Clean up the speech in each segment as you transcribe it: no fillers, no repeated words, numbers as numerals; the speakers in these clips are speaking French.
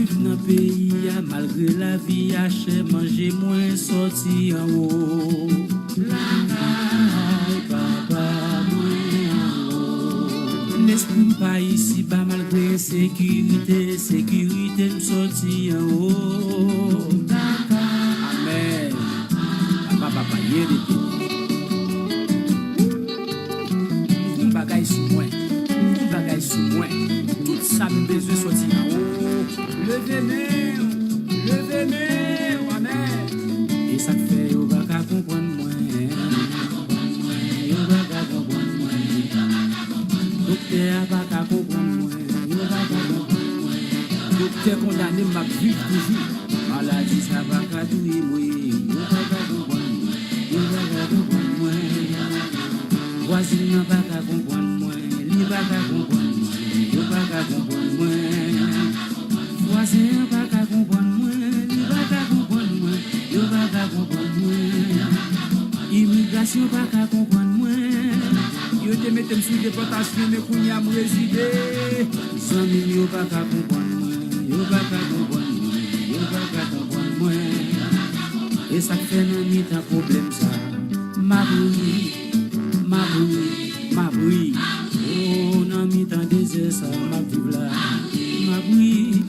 vivre dans le pays, malgré la vie, à cher manger moins, sorti en haut. La caille, papa, moins en haut. L'esprit pas ici, bas malgré sécurité, me sorti en haut. Amen. Papa, yérité. Bagaille sous moi. Tout ça me besoin sortir en haut. Levez-moi, amen. Et ça fait au baka comprendre moi. Yo baka comprendre moi. Docteur baka comprendre moi. Yo baka comprendre moi. Docteur condamné m'a vivre toujours. Maladie ça baka tuer moi. Yo baka comprendre moi. Yo baka comprendre moi. Voisine baka comprendre moi. Li baka comprendre moi. Yo baka comprendre moi. Voisin baka comprendre moi. Li baka comprendre moi. Yo baka comprendre moi. Immigration baka comprendre moi. Yo te mettem sous déportation mais kounya m résider. Zami yo baka comprendre moi. Yo baka comprendre moi. Yo baka comprendre moi. Et ça fait nan mi tan problème ça. Ma bruit. Oh, nan mi tan désert ça ma vive là. Ma bruit.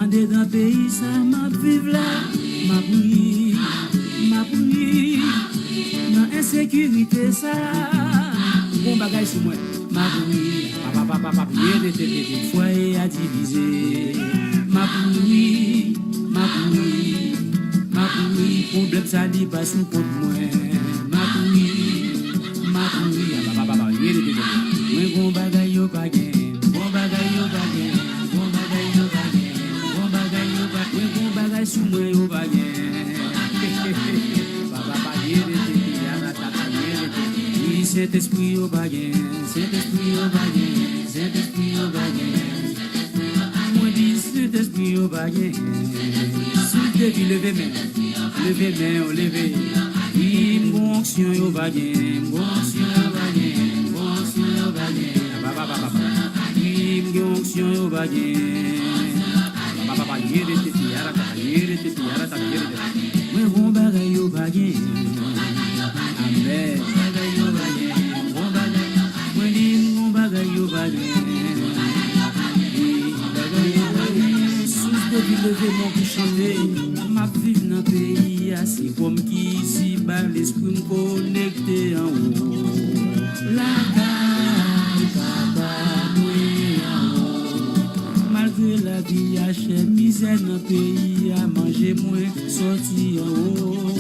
En dedans pays ça ma vive là. Ma bruit. Dans insécurité ça. Bon bagage sur moi. Ma bruit. Papa, foyer à diviser. Ma bruit. Problème ça dit pas sous compte moi. Ma bruit. Moi bon bagay yo pa gen. Bon bagay sous moi yo pa gen. Papa Saint-Esprit yo pa gen. Moi dis Saint-Esprit yo pa gen. Sous depuis levez main, levez. Bon action yo pa gen. Onction yo bagay. Papa yérité yarata. Moi bon bagay yo bagay. Amen. Bagay yo bagay. Bon bagay. Moi dis bon bagay yo bagay. Sous depuis lever mon qui chanter. Ma vie dans pays assez comme qui ici bas l'esprit me connecté en haut. La caille papa. Malgré la vie à cher misère dans le pays à manger moins sorti en haut.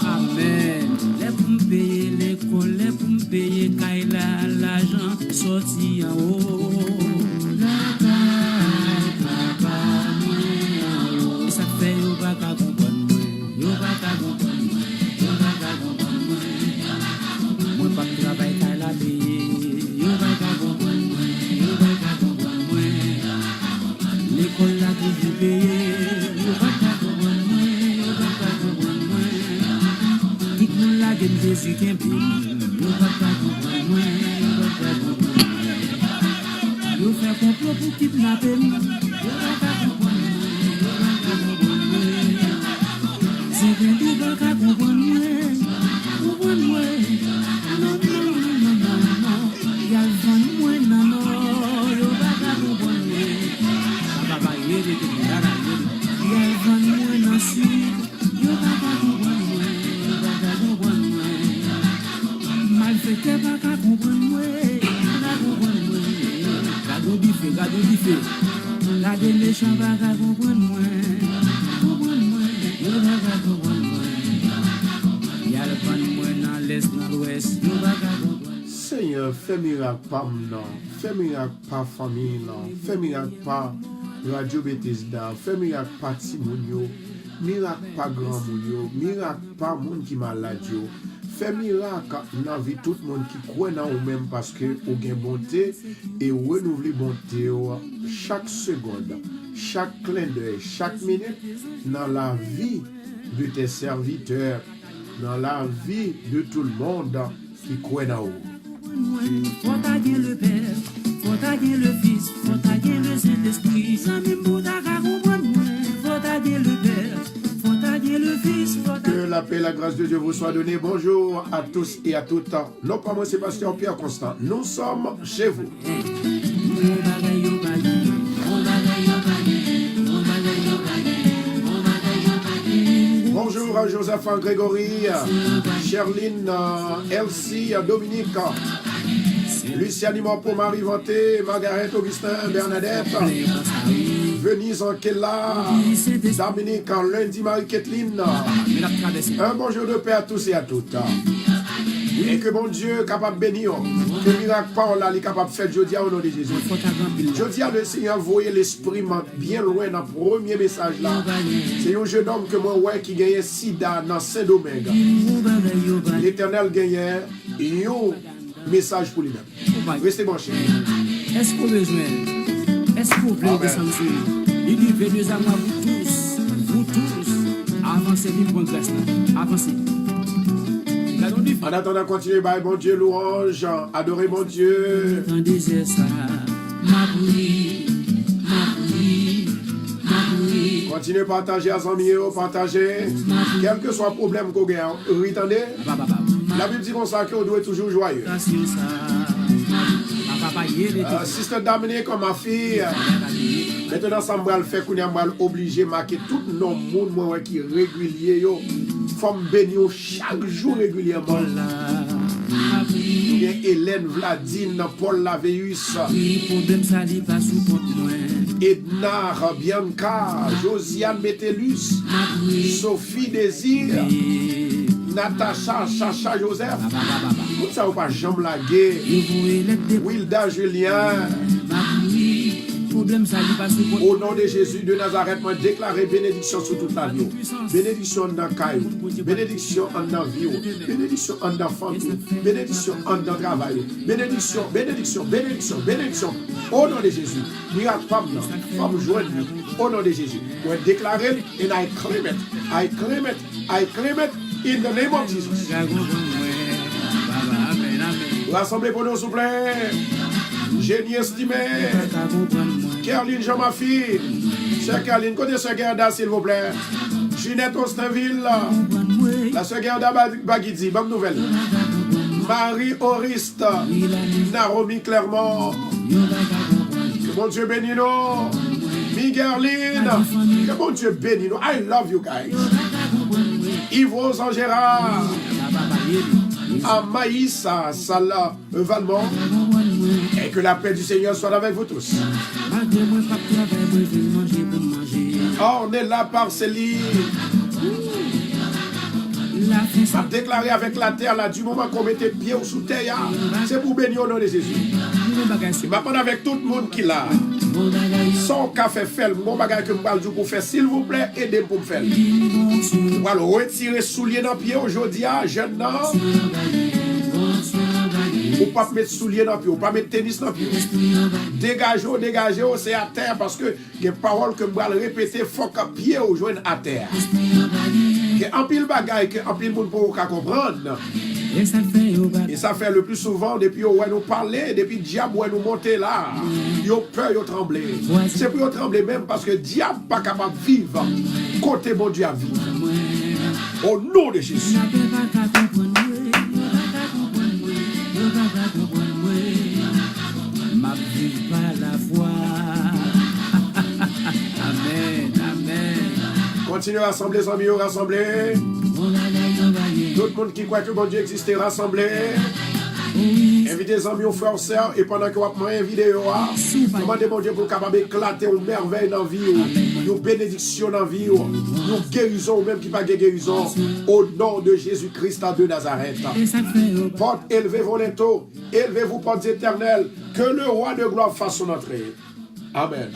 Amen. Les pour me payer l'école, les pour me payer Kaila l'argent sorti en haut. Et ça fait yo baka comprendre moi. Moi pas travail Kaila payer. L'école là que vous payez, yo baka comprendre moi. Tout le monde là que Jésus qui paye, yo baka comprendre moi. Yo fait complot pour kidnapper moi, yo baka comprendre moi. C'est bien tout baka comprendre moi. Non. Y'a le vent moi non. Yo baka comprendre moi. Papa yérité yara. Y'a le vent moi non si. Yo baka comprendre moi. Mal fait que baka comprendre moi. Gado bife. La de méchant baka comprendre moi. Yo baka comprendre moi. Y'a le vent moi dans l'est dans l'ouest. Yo baka comprendre. Seigneur, fais miracle par non, fais miracle par famille non, fais miracle par Radio Bethesda, fais miracle par Timonio, miracle par grand mounio, miracle par moun qui malade yo, fais miracle dans la vie tout le monde qui croit dans ou même parce que ou gen bonté et renouveler bonté chaque seconde, chaque clin d'œil, chaque minute dans la vie de tes serviteurs, dans la vie de tout le monde qui croit dans vous. faut taguer le Père, faut taguer le Fils, faut taguer le Saint-Esprit. Zami mbouta ka comprendre moi, faut taguer le Père, faut taguer le Fils, faut taguer. Que la paix et la grâce de Dieu vous soient données. Bonjour à tous et à toutes. Non pas moi, c'est Pasteur Pierre Constant. Nous sommes chez vous. Bonjour à Joseph Grégory, Cherline, Elsie, Dominique, Luciane pour Marie Vanté, Margaret Augustin, Bernadette, Venise Ankela, Dominique, Lundi Marie-Kathleen. Un bonjour de paix à tous et à toutes. Et que bon Dieu capable de bénir, que miracle parole là, il est capable de faire jeudi au nom de Jésus. Jeudi, le Seigneur a envoyé l'esprit bien loin dans le premier message là. C'est un jeune homme que moi ouais qui gagnait sida dans Saint-Domingue. L'Éternel gagnait un message pour lui-même. Restez branchés. Est-ce qu'on a besoin? Est-ce qu'on peut descendre sur lui? Il dit venez à moi vous tous, avancez vite pour grâce là. Avancez. En attendant, continuez, bye, bon Dieu, louange, adorez mon Dieu. Continuez à partager à amis, partager. Quel que soit le problème qu'on gagne, retendez. La Bible dit comme ça qu'on doit être toujours joyeux. Sister Dominique, comme ma fille, maintenant ça me fait qu'on est obligé de marquer tout le monde qui est régulier. Faut me bénir chaque jour régulièrement. Hélène Vladine, Paul Laveus, Ednar, Bianca, Josiane Métellus, Sophie Désir, Natacha, Chacha Joseph. Tout ça, on pas Jean Blaguet, Wilda Julien. Au nom de Jésus de Nazareth, moi déclarer bénédiction sur toute la vie. Bénédiction dans Caillou, bénédiction dans vie, bénédiction dans famille, bénédiction dans travail, bénédiction, bénédiction, bénédiction, bénédiction. Au nom de Jésus, miracle femme joindre au nom de Jésus. Moi déclarer and I claim it, I claim it, I claim it in the name of Jesus. Rassemblez pour nous, s'il vous plaît. Génie estimé. Kerline Jean, ma fille. Sœur Kerline, côté Sœur Gerda, s'il vous plaît. Ginette Austinville. La Sœur Gerda Bagidi, bonne nouvelle. Marie Oriste. Naomi Clermont. Que mon Dieu bénisse nous. Migueline. Que mon Dieu bénisse nous. I love you guys. Yves en Gérard. À Maïssa, Salah, Valmont. Et que la paix du Seigneur soit avec vous tous. On est là par Céline. A déclaré avec la terre là, du moment qu'on mettait pied sous terre, c'est pour bénir au nom de Jésus. Il va prendre avec tout le monde qui l'a. Son café fait, mon bagage que je vais pour faire, s'il vous plaît, aidez-moi pour me faire. Voilà, retirer souliers dans le pied aujourd'hui, jeune homme. Ou pas mettre souliers dans le pied, ou pas mettre tennis dans le pied. Dégagez, c'est à terre parce que les paroles que je vais répéter, il faut que pied au joindre à terre. Il y a un pile bagaille que un pile monde pour comprendre. Et ça fait le plus souvent depuis où nous parler, depuis le diable où nous monter là. Ils ont peur, ils ont tremblé. C'est pour ils trembler même parce que le diable n'est pas capable de vivre côté bon Dieu à vivre. Au nom de Jésus. Ma vie par la foi. Amen, amen. Continuez à rassembler les amis, rassembler. Tout le monde qui croit que bon Dieu existe, rassembler. Invitez les amis, aux frères et sœurs, et pendant que vous avez une vidéo, demandez bon Dieu pour capable d'éclater une merveille dans la vie, une bénédiction dans la vie, une guérison, même qui pas de guérison, au nom de Jésus-Christ de Nazareth. Porte élevez vos linteaux, élevez-vous, portes éternelles, que le roi de gloire fasse son entrée. Amen.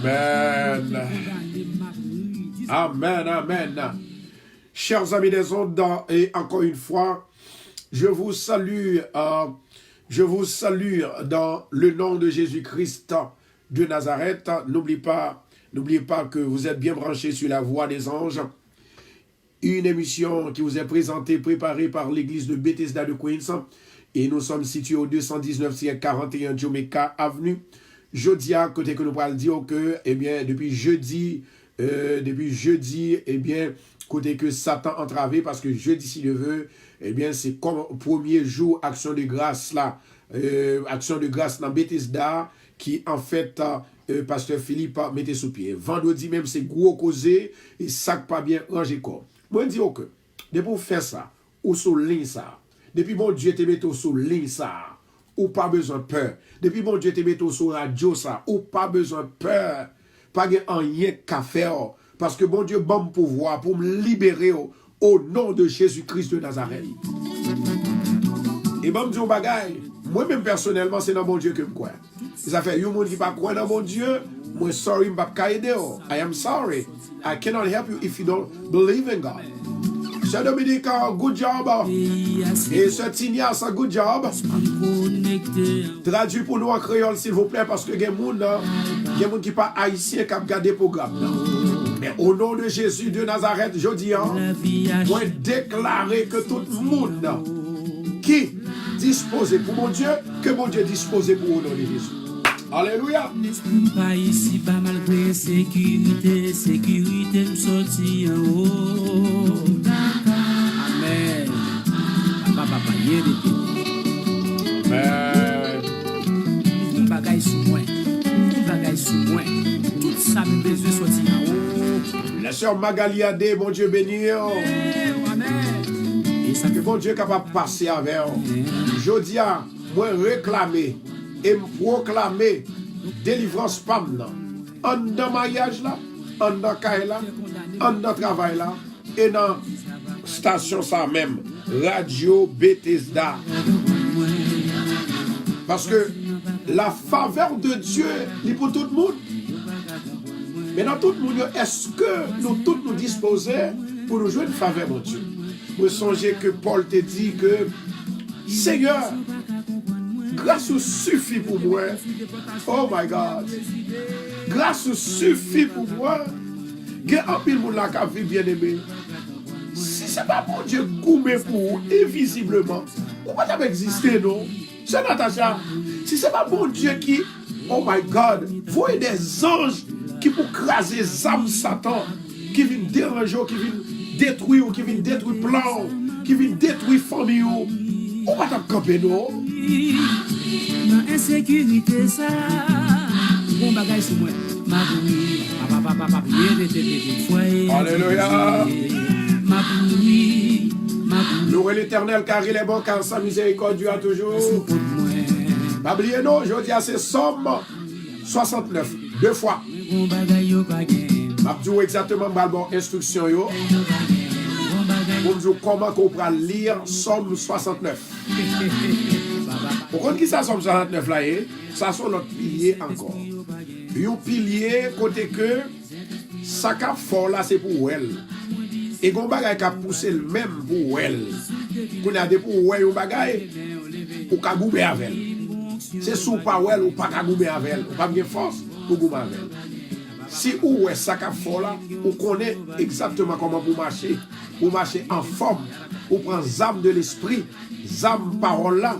Amen. Amen, amen. Chers amis des ondes, et encore une fois, je vous salue dans le nom de Jésus-Christ de Nazareth. N'oubliez pas que vous êtes bien branchés sur la voix des anges. une émission qui vous est présentée, préparée par l'église de Bethesda de Queens. Et nous sommes situés au 219-41 Jamaica Avenue. Jeudi, à côté que nous pourrons dire que, eh bien, depuis jeudi, eh bien, côté que Satan entravé, parce que jeudi, s'il le veut, eh bien, c'est comme premier jour, action de grâce là, action de grâce dans Bethesda, qui en fait, Pasteur Philippe mettait sous pied. Vendredi même, c'est gros causé, et ça pas bien rangé comme. Moi, je dis que, depuis vous faire ça, ou sous ligne ça, depuis bon Dieu te mette sous ligne ça, ou pas besoin de peur. Depuis bon Dieu te mette sous radio ça, ou pas besoin de peur. Pas de rien qu'à faire, parce que bon Dieu bon pouvoir pour me libérer au nom de Jésus-Christ de Nazareth. Et bon Dieu bagaille, moi-même personnellement, c'est dans bon Dieu que je crois. Ça fait, you monde qui pas croire dans bon Dieu, moi sorry, m'pa aider. I am sorry. I cannot help you if you don't believe in God. Sir Dominique, good job. Et Sir Tinias, good job. Traduit pour nous en créole, s'il vous plaît, parce que il y a des gens qui pas haïtien qui regardent le programme. Mais au nom de Jésus de Nazareth, je dis, moi déclarer que tout le monde qui disposé pour mon Dieu, que mon Dieu disposé pour au nom de Jésus. Alléluia. Pas ici, pas malgré sécurité, me sorti en haut. Amen. Papa, Amen. Bagaille sous moi. Tout ça me besoin sortir en haut. La sœur Magaliade, mon Dieu béni. Amen. Et ça que bon Dieu est capable de passer avec. Je dis à moi réclamer et me proclamer délivrance femme là. En dans mariage là, en dans caille là, en dans travail là, et dans station ça même, Radio Bethesda. Parce que la faveur de Dieu est pour tout le monde. Mais dans tout le monde, est-ce que nous tous nous disposons pour nous jouer une faveur, mon Dieu? Vous songez que Paul te dit que Seigneur, grâce suffit pour moi. Oh my God. Grâce suffit pour moi. Il y a un pile monde là qui a vu bien aimé. Si ce n'est pas mon Dieu goumé pour vous, invisiblement, pourquoi ça va exister, non? C'est Natacha. Si ce n'est pas mon Dieu qui, oh my God, voyez des anges qui pour craser les âmes Satan, qui viennent déranger, qui viennent détruire, qui viennent détruire plan, qui viennent détruire famille. On va t'accompagner, non? Dans insécurité, ça. Bon bagage sur moi. Alléluia. Louez l'Éternel car il est bon, car sa miséricorde a toujours. Pas oublier non, je dis à c'est Somme 69, 2 fois. Je exactement bon instruction yo. Pour nous comment qu'on pourra lire Somme 69. Pourquoi qui ça Somme 69 là, ça sont notre pilier encore. Un pilier côté que ça cap fort là c'est pour elle. Et gon bagay ka pousser le même pour elle. Qu'on a des pour elle un bagay ou ka gouber avec elle. C'est sous pas elle ou pas ka gouber avec elle, ou pas bien force pour gouber avec elle. Si ou est ça cap fort là, on connaît exactement comment pour marcher en forme, pour prendre zame de l'esprit, zame parole là.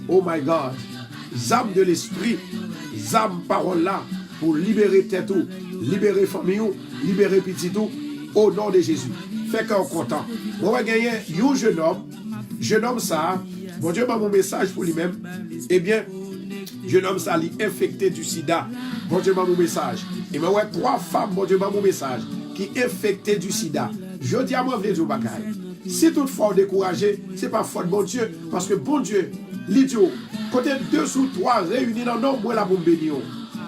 Oh my God. Zame de l'esprit, zame parole là pour libérer tête ou, libérer famille ou, libérer petit ou au nom de Jésus. Fait qu'on content. On va gagner un jeune homme ça, bon Dieu m'a mon message pour lui-même. Eh bien, jeune homme ça, il est infecté du sida. Bon Dieu m'a mon message. Et moi, 3 femmes, bon Dieu m'a mon message, qui est infecté du sida. Je dis à moi, venez du bagage. Si toutefois découragé, c'est pas faute bon Dieu, parce que bon Dieu, l'idiot, côté 2 ou 3 réunis dans nom, moi la bombe bénie.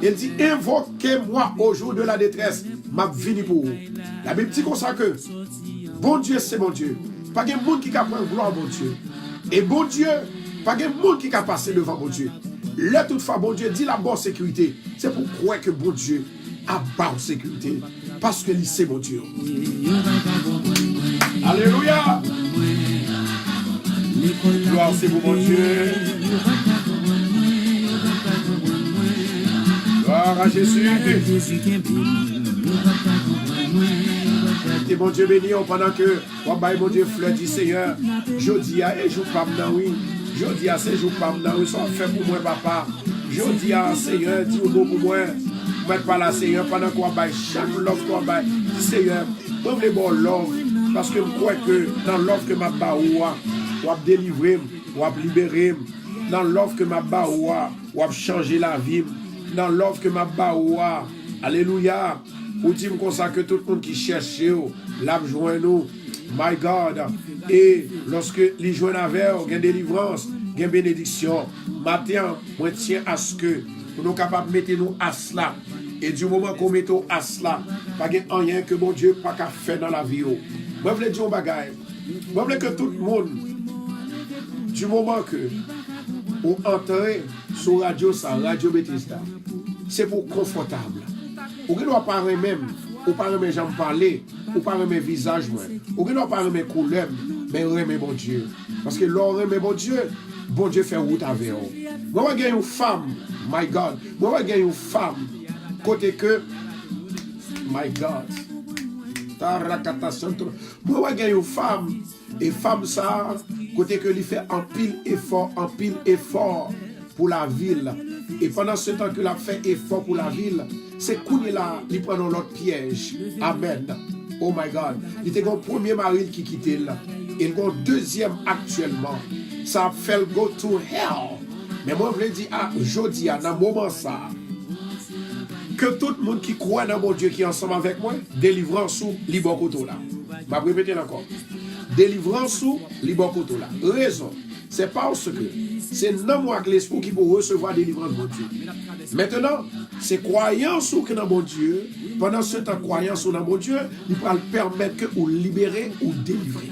Il dit, invoquez-moi au jour de la détresse, m'a vini pour vous. La Bible dit comme ça que, bon Dieu, c'est bon Dieu. Pas de monde qui a pris gloire, bon Dieu. Et bon Dieu, pas de monde qui a passé devant bon Dieu. Là, toutefois, bon Dieu dit la bonne sécurité. C'est pour croire que bon Dieu a bonne sécurité. Parce que c'est bon Dieu. Alléluia. Gloire, c'est pour mon Dieu. Gloire à Jésus. Et bon Dieu béni, pendant que, mon Dieu, fleur du Seigneur, jodi a, et jour pas m'nan, oui. Jodi a, c'est jour pas m'nan, oui. Ça fait pour moi, papa. Jodi a, Seigneur, dis au mot pour moi. Mettre par la Seigneur, pendant qu'on va chaque love qu'on va, Seigneur, moi, je bon love. Parce que je crois que dans l'offre que ma ba ou va délivrer, ou va libérer. Dans l'offre que ma ba ou va changer la vie. Dans l'offre que ma ba ou va, alléluia. Ou dit comme ça que tout le monde qui cherche, l'a besoin nous. My God. Et lorsque les joints avec, il y a délivrance, il y a bénédiction. Matin, moi tiens à ce que nous sommes capables de mettre nous à cela. Et du moment qu'on met nous à cela, pas de rien que mon Dieu pas qu'à faire dans la vie. Moi, je veux dire un bagage. Moi, je veux que tout le monde, du moment que vous entrez sur Radio Bethesda, c'est pour confortable. Vous ne doit pas même, ou pas mes jambes parler, ou pas mes visages, ou ne doit pas mes couleurs, mais remet mon Dieu. Parce que l'on remet bon Dieu fait route avec vous. Moi, je une femme, my God. Moi, je une femme, côté que, my God. Moi, je une femme, et femme ça, côté que lui fait un pile effort pour la ville. Et pendant ce temps que l'a fait effort pour la ville, c'est qu'il là, il prend l'autre piège. Amen. Oh my God. Il était un premier mari qui quittait là. Et un deuxième actuellement. Ça fait go to hell. Mais moi, je veux dire, aujourd'hui, dans le moment ça, que tout le monde qui croit dans mon Dieu qui est ensemble avec moi, délivrance sous Libokoto là. Je vais répéter encore. Délivrance sous Libokoto là. Raison. C'est parce que c'est non moi que l'esprit qui peut recevoir délivrance de mon Dieu. Maintenant, c'est croyance ou que dans mon Dieu, pendant ce temps croyance ou dans mon Dieu, il va le permettre que vous libérer ou délivrer.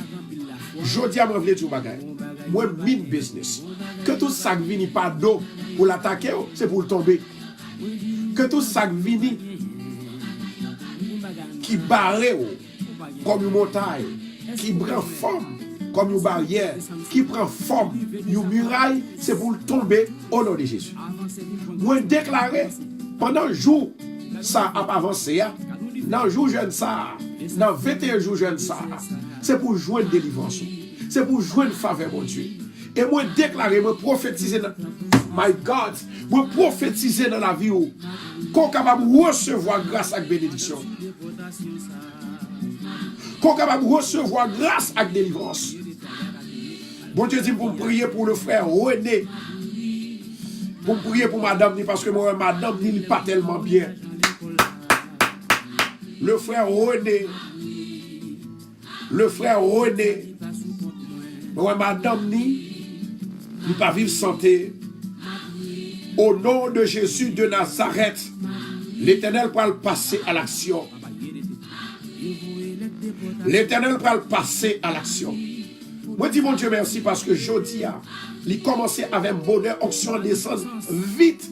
Je dis à moi, je bagage. Moi, min business. Que tout ça qui vient pas d'eau pour l'attaquer, c'est pour le tomber. Que tout ça qui vient qui barre comme une montagne, qui prend forme comme une barrière, qui prend forme, une muraille, c'est pour le tomber au nom de Jésus. Moi, déclaré, pendant le jour, ça a avancé, dans le jour jeune ça, dans 21 jours jeune ça, c'est pour jouer une délivrance, c'est pour jouer une faveur, mon Dieu. Et moi, déclaré, moi, prophétiser, my God, moi, prophétiser dans la vie, qu'on est capable de recevoir grâce à la bénédiction. Qu'on est capable de recevoir grâce à la délivrance. Bon Dieu dit pour me prier pour le frère René. Pour me prier pour madame, parce que moi, madame n'est pas tellement bien. Le frère René. Moi, madame n'est pas vivre santé. Au nom de Jésus de Nazareth, l'Éternel va le passer à l'action. L'Éternel va le passer à l'action. Moi, dis mon Dieu merci parce que Jodia, il commençait avec bonheur, onction descend vite.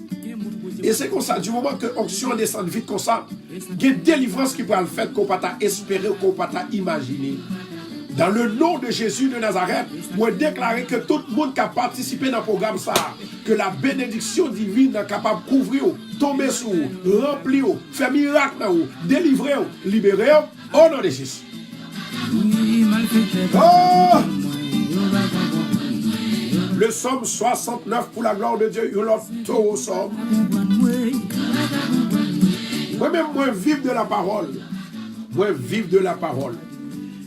Et c'est comme ça, du moment que onction descend vite comme ça, il y a une délivrance qui peut le faire qu'on ne peut pas espérer, qu'on ne peut pas imaginer. Dans le nom de Jésus de Nazareth, moi déclarer que tout le monde qui a participé dans le programme ça, que la bénédiction divine est capable de couvrir, tomber sur vous, remplir, faire miracle, délivrer, libérer, au nom de Jésus. Oh! Le psaume 69 pour la gloire de Dieu, il est au psaume. Moi-même, moi, vive de la parole. Moi, vive de la parole.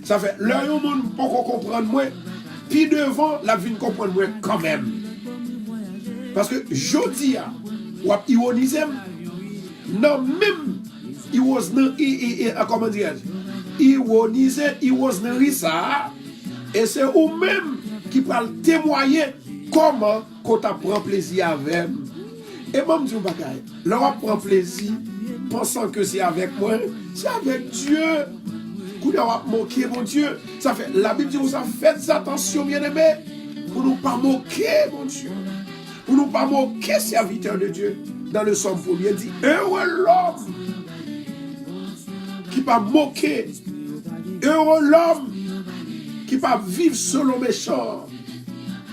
Ça fait, là, il y a un monde qui peut comprendre moi, puis devant, la vie ne comprend moi quand même. Parce que je dis, ou à ironiser, non, même, il was comment dire, ironiser, il was ça, et c'est vous-même qui peut témoigner comment qu'on prend plaisir avec. Et moi, je dis, là, on prend plaisir, pensant que c'est avec moi, c'est avec Dieu. Vous avez moqué mon Dieu. Ça fait, la Bible dit, vous avez fait attention, bien-aimés, pour ne pas moquer mon Dieu. Pour ne pas moquer serviteur de Dieu. Dans le psaume 1er, il dit, heureux l'homme qui pas moquer. Heureux l'homme qui pas vivre selon méchant.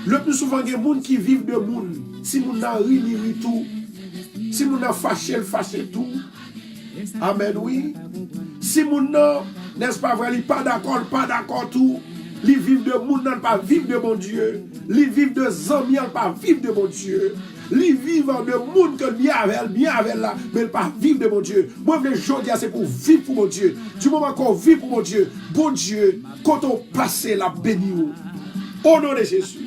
Le plus souvent, il y a des gens qui vivent de monde. Si vous n'avez ri, ri tout. Si vous n'avez fâché, fâché tout. Amen, oui. Si vous n'avez N'est-ce pas vrai? Il pas d'accord tout. Il vivent de monde, non pas vivre de mon Dieu. Il vivent de amis, pas vivre de mon Dieu. Ils vivent de monde que bien avec là, mais pas vivre de mon Dieu. Moi, je veux dire, c'est pour vivre pour mon Dieu. Du moment qu'on vit pour mon Dieu, bon Dieu, quand on passe la béni, au nom de Jésus.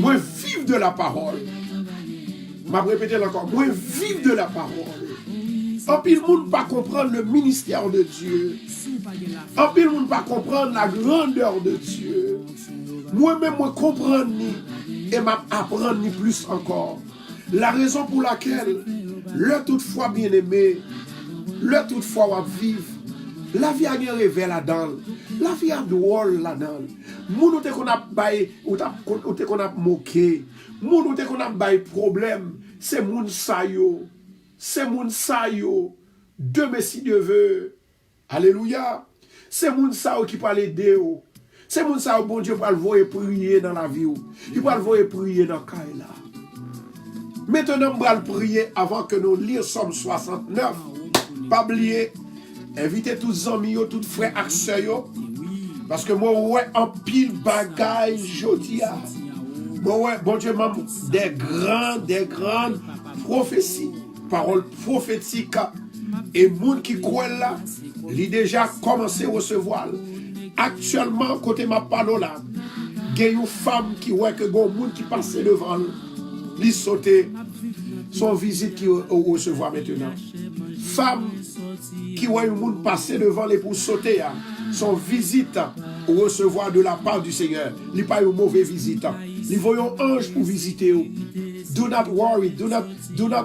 Moi, vive de la parole. Je vais répéter encore. Moi, vive de la parole. En pile, le monde ne pas comprendre le ministère de Dieu. En pile, le monde ne pas comprendre la grandeur de Dieu. Moi-même, moi comprendre et m'apprendre ni plus encore. La raison pour laquelle, le toutefois bien-aimé, le toutefois on vivre, la vie a un réveil là-dedans, la vie a drôle là-dedans. Moun ou te qu'on a bail, ou te qu'on a moqué, moun ou te qu'on a bail problème, c'est moun sa yo, c'est moun sa yo, demain si Dieu veut, alléluia, c'est moun sa yo qui peut aider ou. C'est mon ça, bon Dieu, pour le voir prier dans la vie. Il va le voir prier dans le cas là. Maintenant, on va le prier avant que nous lisions Somme 69. Pas oublier, invitez tous les amis, tous les frères et sœurs. Parce que moi, ouais, en pile bagaille, je dis. Moi, ouais, bon Dieu, m'a des grandes prophéties, paroles prophétiques. Et monde qui croit là, il a déjà commencé à recevoir. Actuellement, côté ma parole là, il y a une femme qui voit que bon monde qui passe devant lui sauter son visite qui recevoir maintenant. Femme qui voit un monde passer devant les pour sauter son visite recevoir de la part du Seigneur. Il n'est pas une mauvaise visite. Il voit un ange pour visiter. Do not worry, do not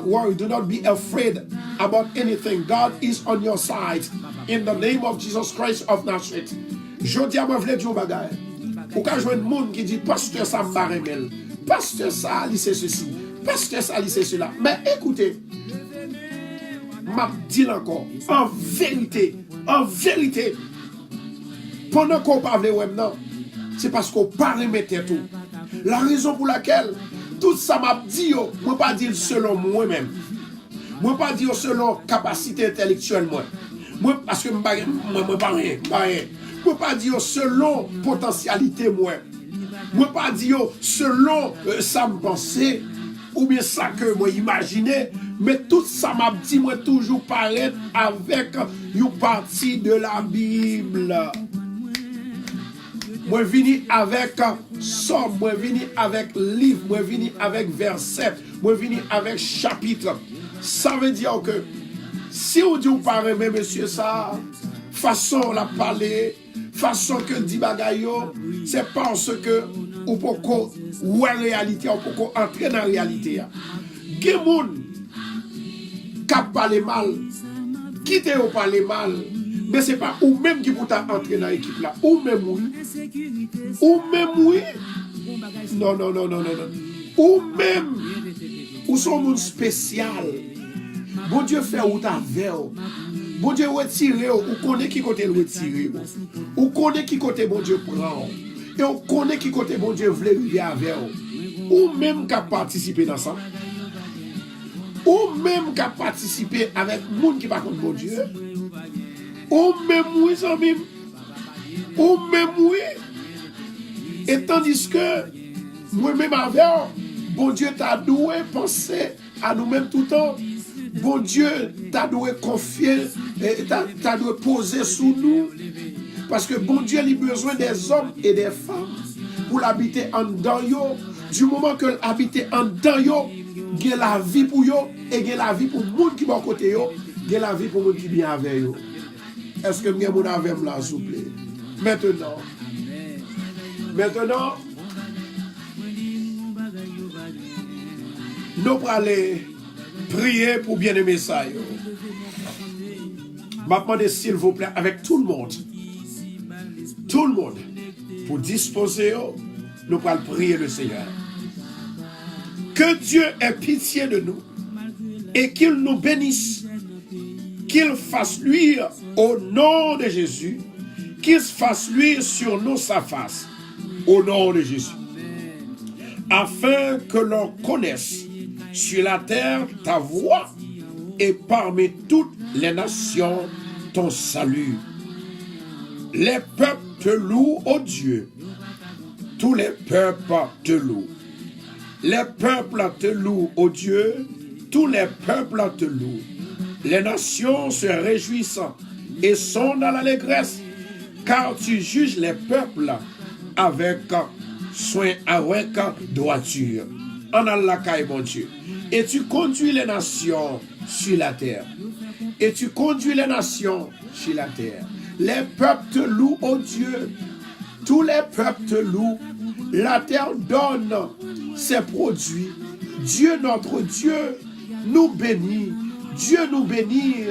worry, do not be afraid about anything. God is on your side. In the name of Jesus Christ of Nazareth. Je dis à moi, je veux dire, ou quand je vois un monde qui dit, pasteur, ça me barre, pasteur, ça, il sait ceci, pasteur, ça, il sait cela. Mais écoutez, m'a dit encore, en vérité, pendant qu'on parle maintenant, c'est parce qu'on parle mettre tout. La raison pour laquelle tout ça m'a dit, moi pas dire selon moi-même, moi pas dire selon capacité intellectuelle moi parce que moi pas rien. Moi pas dire selon potentialité moi pas dire selon ça me penser ou bien ça que moi imaginais, mais tout ça m'a dit moi toujours paraître avec une partie de la Bible. Moi vini avec somme, moi vini avec livre, moi vini avec verset, moi vini avec chapitre. Ça veut dire que si on dit ou parle mais monsieur ça, façon la parler, façon que dit bagayo, c'est parce que ou poko ou en réalité, ou poko entrer dans la réalité. Gen moun k'ap parler mal, quitte ou parler mal, mais c'est pas ou même qui pour entrer dans l'équipe là, ou même oui. Non. Ou même ou son monde spécial. Bon Dieu fait ou ta veille. Bon Dieu retire ou connaît qui côté le retirer. Ou connaît qui côté bon Dieu prend. Et on connaît qui côté bon Dieu veut arriver avec. Ou même qui a participé dans ça. Ou même qui a participé avec monde qui pas contre bon Dieu. Ou même oui, amis. Ou même oui. Et tandis que moi-même avec, bon Dieu t'a doué penser à nous-mêmes tout le temps. Bon Dieu t'a doué confier, t'a doué poser sous nous. Parce que bon Dieu a besoin des hommes et des femmes pour l'habiter en dedans yo. Du moment que l'habiter en dedans yo, il y a la vie pour yo et il y a la vie pour le monde qui va à côté yo, il y a la vie pour le monde qui vient avec yo. Est-ce que vous avez avec moi, s'il vous plaît? Maintenant, nous allons aller prier pour bien-aimer ça. Je vais demander, s'il vous plaît, avec tout le monde, pour disposer, nous allons prier le Seigneur. Que Dieu ait pitié de nous et qu'il nous bénisse, qu'il fasse luire au nom de Jésus, qu'il fasse luire sur nous sa face, au nom de Jésus, afin que l'on connaisse sur la terre ta voix et parmi toutes les nations ton salut. Les peuples te louent, ô Dieu. Tous les peuples te louent. Les peuples te louent, ô Dieu. Tous les peuples te louent. Les nations se réjouissent et sont dans l'allégresse, car tu juges les peuples avec soin, avec droiture. En Allah, mon Dieu. Et tu conduis les nations sur la terre. Et tu conduis les nations sur la terre. Les peuples te louent, ô Dieu. Tous les peuples te louent. La terre donne ses produits. Dieu, notre Dieu, nous bénit. Dieu nous bénit.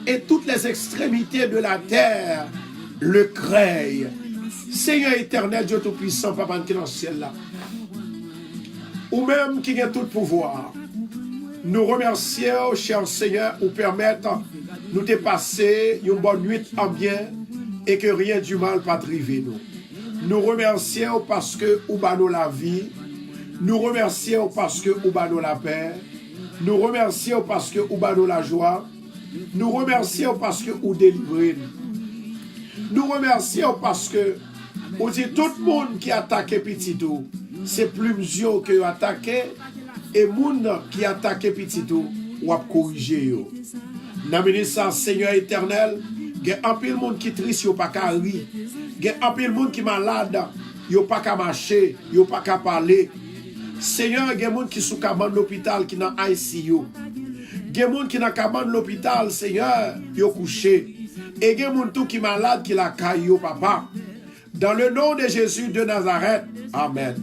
Et toutes les extrémités de la terre le craignent. Seigneur éternel, Dieu Tout-Puissant, Papa qui est dans le ciel là. Ou même qui a tout pouvoir. Nous remercions, cher Seigneur, pour permettre nous de passer une bonne nuit en bien et que rien du mal pas priver nous. Nous remercions parce que vous nous la vie. Nous remercions parce que vous nous la paix. Nous remercions parce que vous nous la joie. Nous remercions parce que vous délivrez. Nous remercions parce que vous dites tout le monde qui attaque petit tout, c'est plus monsieur que vous attaquez. Et moun qui attaque petit tout, ou a corrigé yo. Nan ministre Seigneur éternel, gen un pile monde qui triste, yo pas ka ri. Gen un pile monde qui malade, yo pas ka marcher, yo pas ka parler. Seigneur, gen monde qui sous cabane l'hôpital qui dans ICU. Gen monde qui dans cabane l'hôpital, Seigneur, yo couché. Et gen monde tout qui malade qui la caille yo papa. Dans le nom de Jésus de Nazareth. Amen.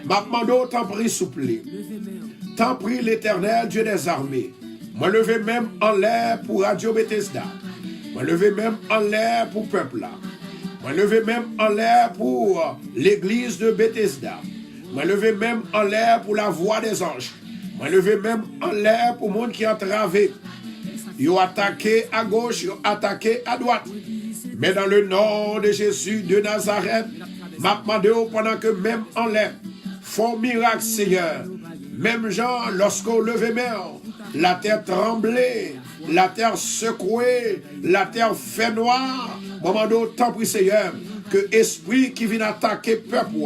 M'appmando, t'en prie, souple. T'en prie, l'Éternel, Dieu des armées. Moi, levé même en l'air pour Radio Bethesda. Moi, levé même en l'air pour peuple là. Moi, levé même en l'air pour l'église de Bethesda. Moi, levé même en l'air pour la voix des anges. Moi, levé même en l'air pour le monde qui a entravé. Ils ont attaqué à gauche, ils ont attaqué à droite. Mais dans le nom de Jésus de Nazareth, m'appmando pendant que même en l'air, font miracle, Seigneur. Même gens, lorsqu'on levait main, la terre tremblait, la terre secouait, la terre fait noir. Moment d'autant prie, Seigneur, que esprit qui vient attaquer peuple,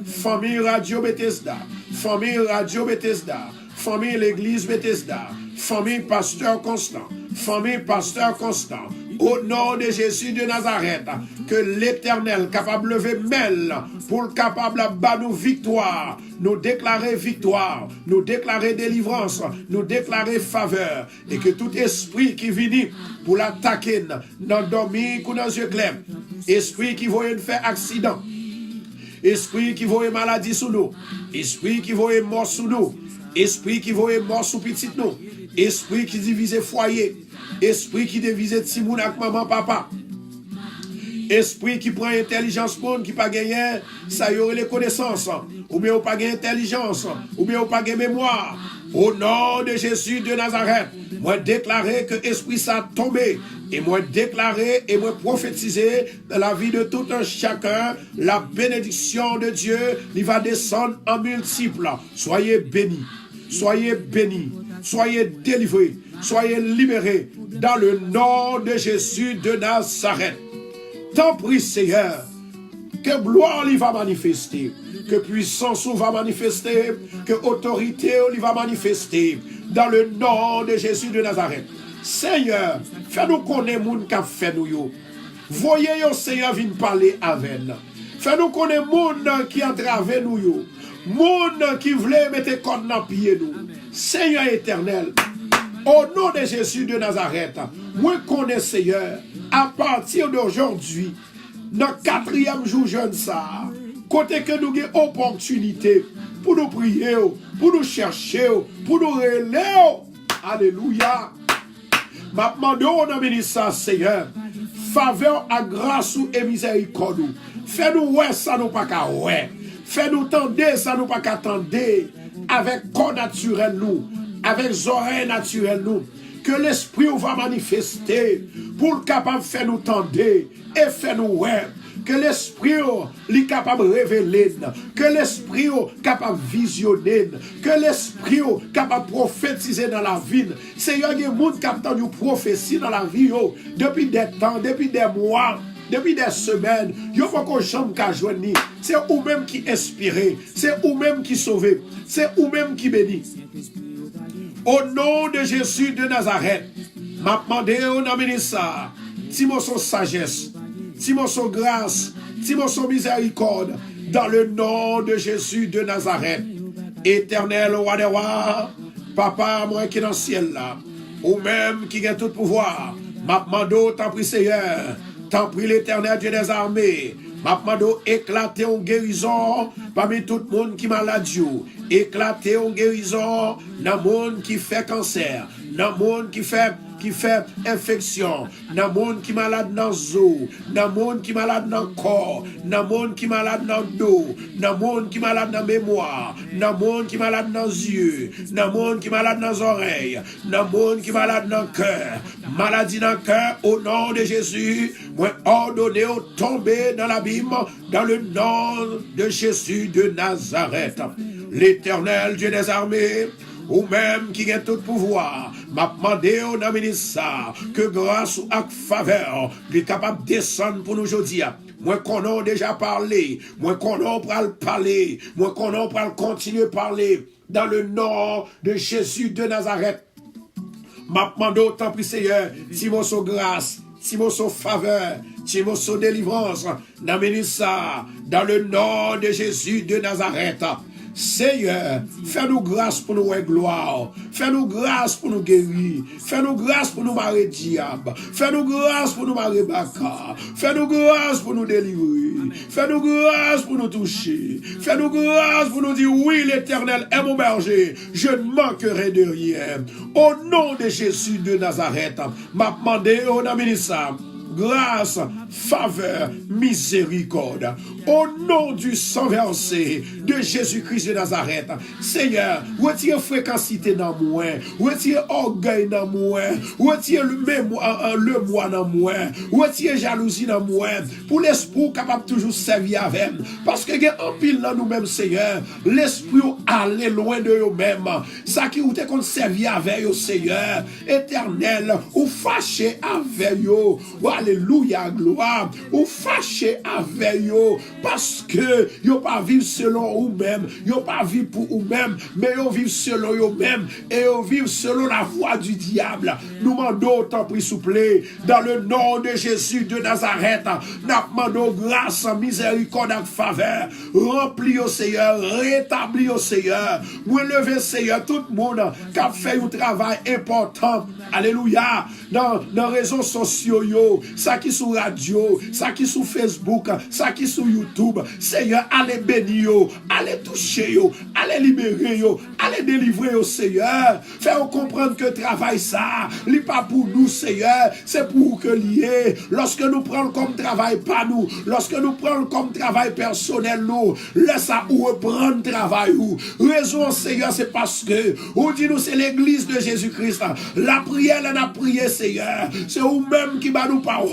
famille Radio Bethesda, famille Radio Bethesda, famille l'église Bethesda, famille pasteur Constant, famille pasteur Constant, au nom de Jésus de Nazareth, que l'Éternel capable de lever mêle pour le capable de nous victoire, nous déclarer victoire, nous déclarer délivrance, nous déclarer faveur, et que tout esprit qui vient pour l'attaquer, dans dormir ou dans les yeux clairs, esprit qui veut faire accident, esprit qui veut maladie sous nous, esprit qui veut mort sous nous, esprit qui veut mort sous petit nous, esprit qui divise foyer, esprit qui divise Timoun avec maman, papa. Esprit qui prend intelligence monde qui pas gagné, ça y aurait les connaissances. Ou bien pas gagné intelligence, ou bien pas gagné mémoire. Au nom de Jésus de Nazareth, moi déclarer que esprit ça tombé. Et moi déclarer et moi prophétiser dans la vie de tout un chacun, la bénédiction de Dieu, il va descendre en multiples. Soyez bénis, soyez bénis, soyez délivrés, soyez libérés dans le nom de Jésus de Nazareth. Tant prie, Seigneur, que gloire il va manifester, que puissance va manifester, que autorité il va manifester dans le nom de Jésus de Nazareth. Seigneur, fais-nous connaître moun qui a fait nous yo. Voyez yo, Seigneur, vient parler avec nous. Fais-nous connaître moun qui a entravé nous yo. Moun qui voulait mettre contre dans pied nous. Seigneur éternel, au nom de Jésus de Nazareth, moi connais Seigneur, à partir d'aujourd'hui, dans le 4e jour jeune ça, côté que nous avons opportunité pour nous prier, pour nous chercher, pour nous relayer. Alléluia. Ma demande au ministre Seigneur, faveur à grâce et miséricorde. Fais-nous ouais ça nous pas qu'à ouais. Fais-nous tendre ça nous pas qu'à tendre avec corps naturel nous, avec oreilles naturelles nous. Que l'esprit va manifester pour le capable de faire nous tendre et faire nous ouais. que l'esprit est capable de révéler, que l'esprit est capable de visionner, que l'esprit est capable de prophétiser dans la vie. Seigneur, il y a des gens qui ont une prophétie dans la vie depuis des temps, depuis des mois, depuis des semaines. Il n'y a pas qu'on chambre qu'à joindre. C'est vous-même qui inspirez, c'est vous-même qui sauvez, c'est vous-même qui bénit. Au nom de Jésus de Nazareth, m'a demandé au nom de ça, Timo son sagesse, Timo son grâce, Timo son miséricorde, dans le nom de Jésus de Nazareth. Éternel roi des rois, papa, moi qui est dans le ciel là, ou même qui a tout pouvoir, m'a demandé, t'en prie Seigneur, t'en prie l'Éternel Dieu des armées, m'a demandé éclater en guérison parmi tout le monde qui est malade, éclater en guérison dans le monde qui fait cancer, dans le monde qui fait infection, dans le monde qui est malade dans le dos, dans le monde qui est malade dans le corps, dans le monde qui est malade dans le dos, dans le monde qui est malade dans la mémoire, dans le monde qui est malade dans les yeux, dans le monde qui est malade dans les oreilles, dans le monde qui est malade dans le cœur. Maladie dans le cœur, au nom de Jésus, moi ordonné au tomber dans l'abîme, dans le nom de Jésus de Nazareth. L'Éternel Dieu des armées, ou même qui a tout pouvoir, m'a demandé au nom de ça, que grâce ou à faveur, il est capable de descendre pour nous aujourd'hui. Moi qu'on a déjà parlé, moi qu'on a parler, moi qu'on a continuer à parler, dans le nom de Jésus de Nazareth. M'a demandé au temps plus Seigneur, Timo son grâce, Timo son faveur, Timo son délivrance, dans le nom de Jésus de Nazareth. Seigneur, fais-nous grâce pour nous gloire, fais-nous grâce pour nous guérir, fais-nous grâce pour nous marrer diable, fais-nous grâce pour nous marrer baka, fais-nous grâce pour nous délivrer, fais-nous grâce pour nous toucher, fais-nous grâce pour nous dire oui, l'Éternel est mon berger, je ne manquerai de rien. Au nom de Jésus de Nazareth, m'a demandé au nom de ça, grâce, faveur, miséricorde. Au nom du sang versé de Jésus-Christ de Nazareth, Seigneur, retire fréquencité dans moi, retire orgueil dans moi, retire le moi dans moi, retire jalousie dans moi, pour l'esprit capable toujours servir avec. Parce que il y a un pile dans nous-mêmes, Seigneur, l'esprit aller loin de nous-mêmes. Ça qui vous te servir avec vous, Seigneur, éternel, ou fâché avec vous. Alléluia, gloire, ou fâché avec vous, parce que vous pas vivre selon vous-même, vous pas vivre pour vous-même, mais vous vivez selon vous-même, et vous vivez selon la voie du diable. Nous demandons, tant pis, s'il vous plaît, dans le nom de Jésus de Nazareth, nous demandons grâce, miséricorde et faveur, remplis au Seigneur, rétablis au Seigneur, vous levez, Seigneur, tout le monde qui a fait un travail important, alléluia, dans les réseaux sociaux, ça qui sur radio, ça qui sur Facebook, ça qui sur YouTube. Seigneur, allez bénir, allez toucher, allez libérer, allez délivrer au Seigneur. Fais-nous comprendre que travail ça, n'est pas pour nous, Seigneur, c'est pour que lié. Lorsque nous prenons comme travail pas nous, lorsque nous prenons comme travail personnel nous, laisse ça ou reprendre travail ou. Raison, Seigneur, c'est parce que, ou dit nous, c'est l'église de Jésus-Christ. La prière, elle a prié, Seigneur. C'est vous-même qui va nous parole.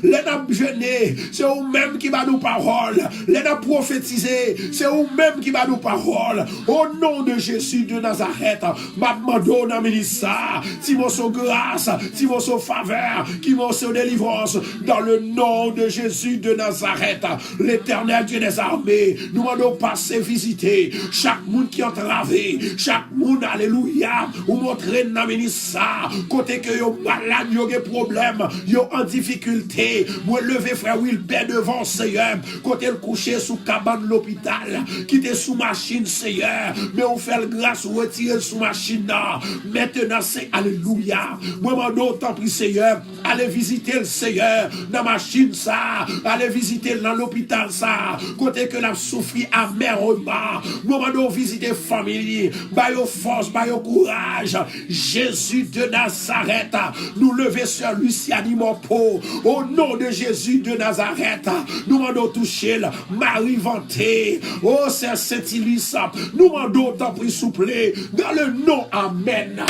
Les n'a jeûné, c'est vous-même qui va nous parole. Les n'a prophétisé, c'est vous-même qui va nous parole. Au nom de Jésus de Nazareth, ma demande à ministère, Timo son grâce, Timo son faveur, Timo son délivrance, dans le nom de Jésus de Nazareth, l'Éternel Dieu des armées, nous demandons passer visiter chaque monde qui est entravé, chaque monde, alléluia, ou montrer dans ministère, côté que yo malade, yo des problèmes, yo en difficulté, moi lever frère Wilbert devant Seigneur, côté le coucher sous cabane l'hôpital, qui était sous machine Seigneur, mais on fait le grâce retirer sous machine là. Maintenant c'est alléluia. Moi m'en tant pis Seigneur, allez visiter le Seigneur dans machine ça, allez visiter dans l'hôpital ça, côté que la souffri amèrement. Moi m'en visiter famille, bayo force, bayo courage. Jésus de Nazareth, nous lever sur Luciani Mopo, au nom de Jésus de Nazareth, nous m'en toucher Marie Vanté, oh c'est Saint-Ilis, nous m'en tant pis souffler. Dans le nom, amen.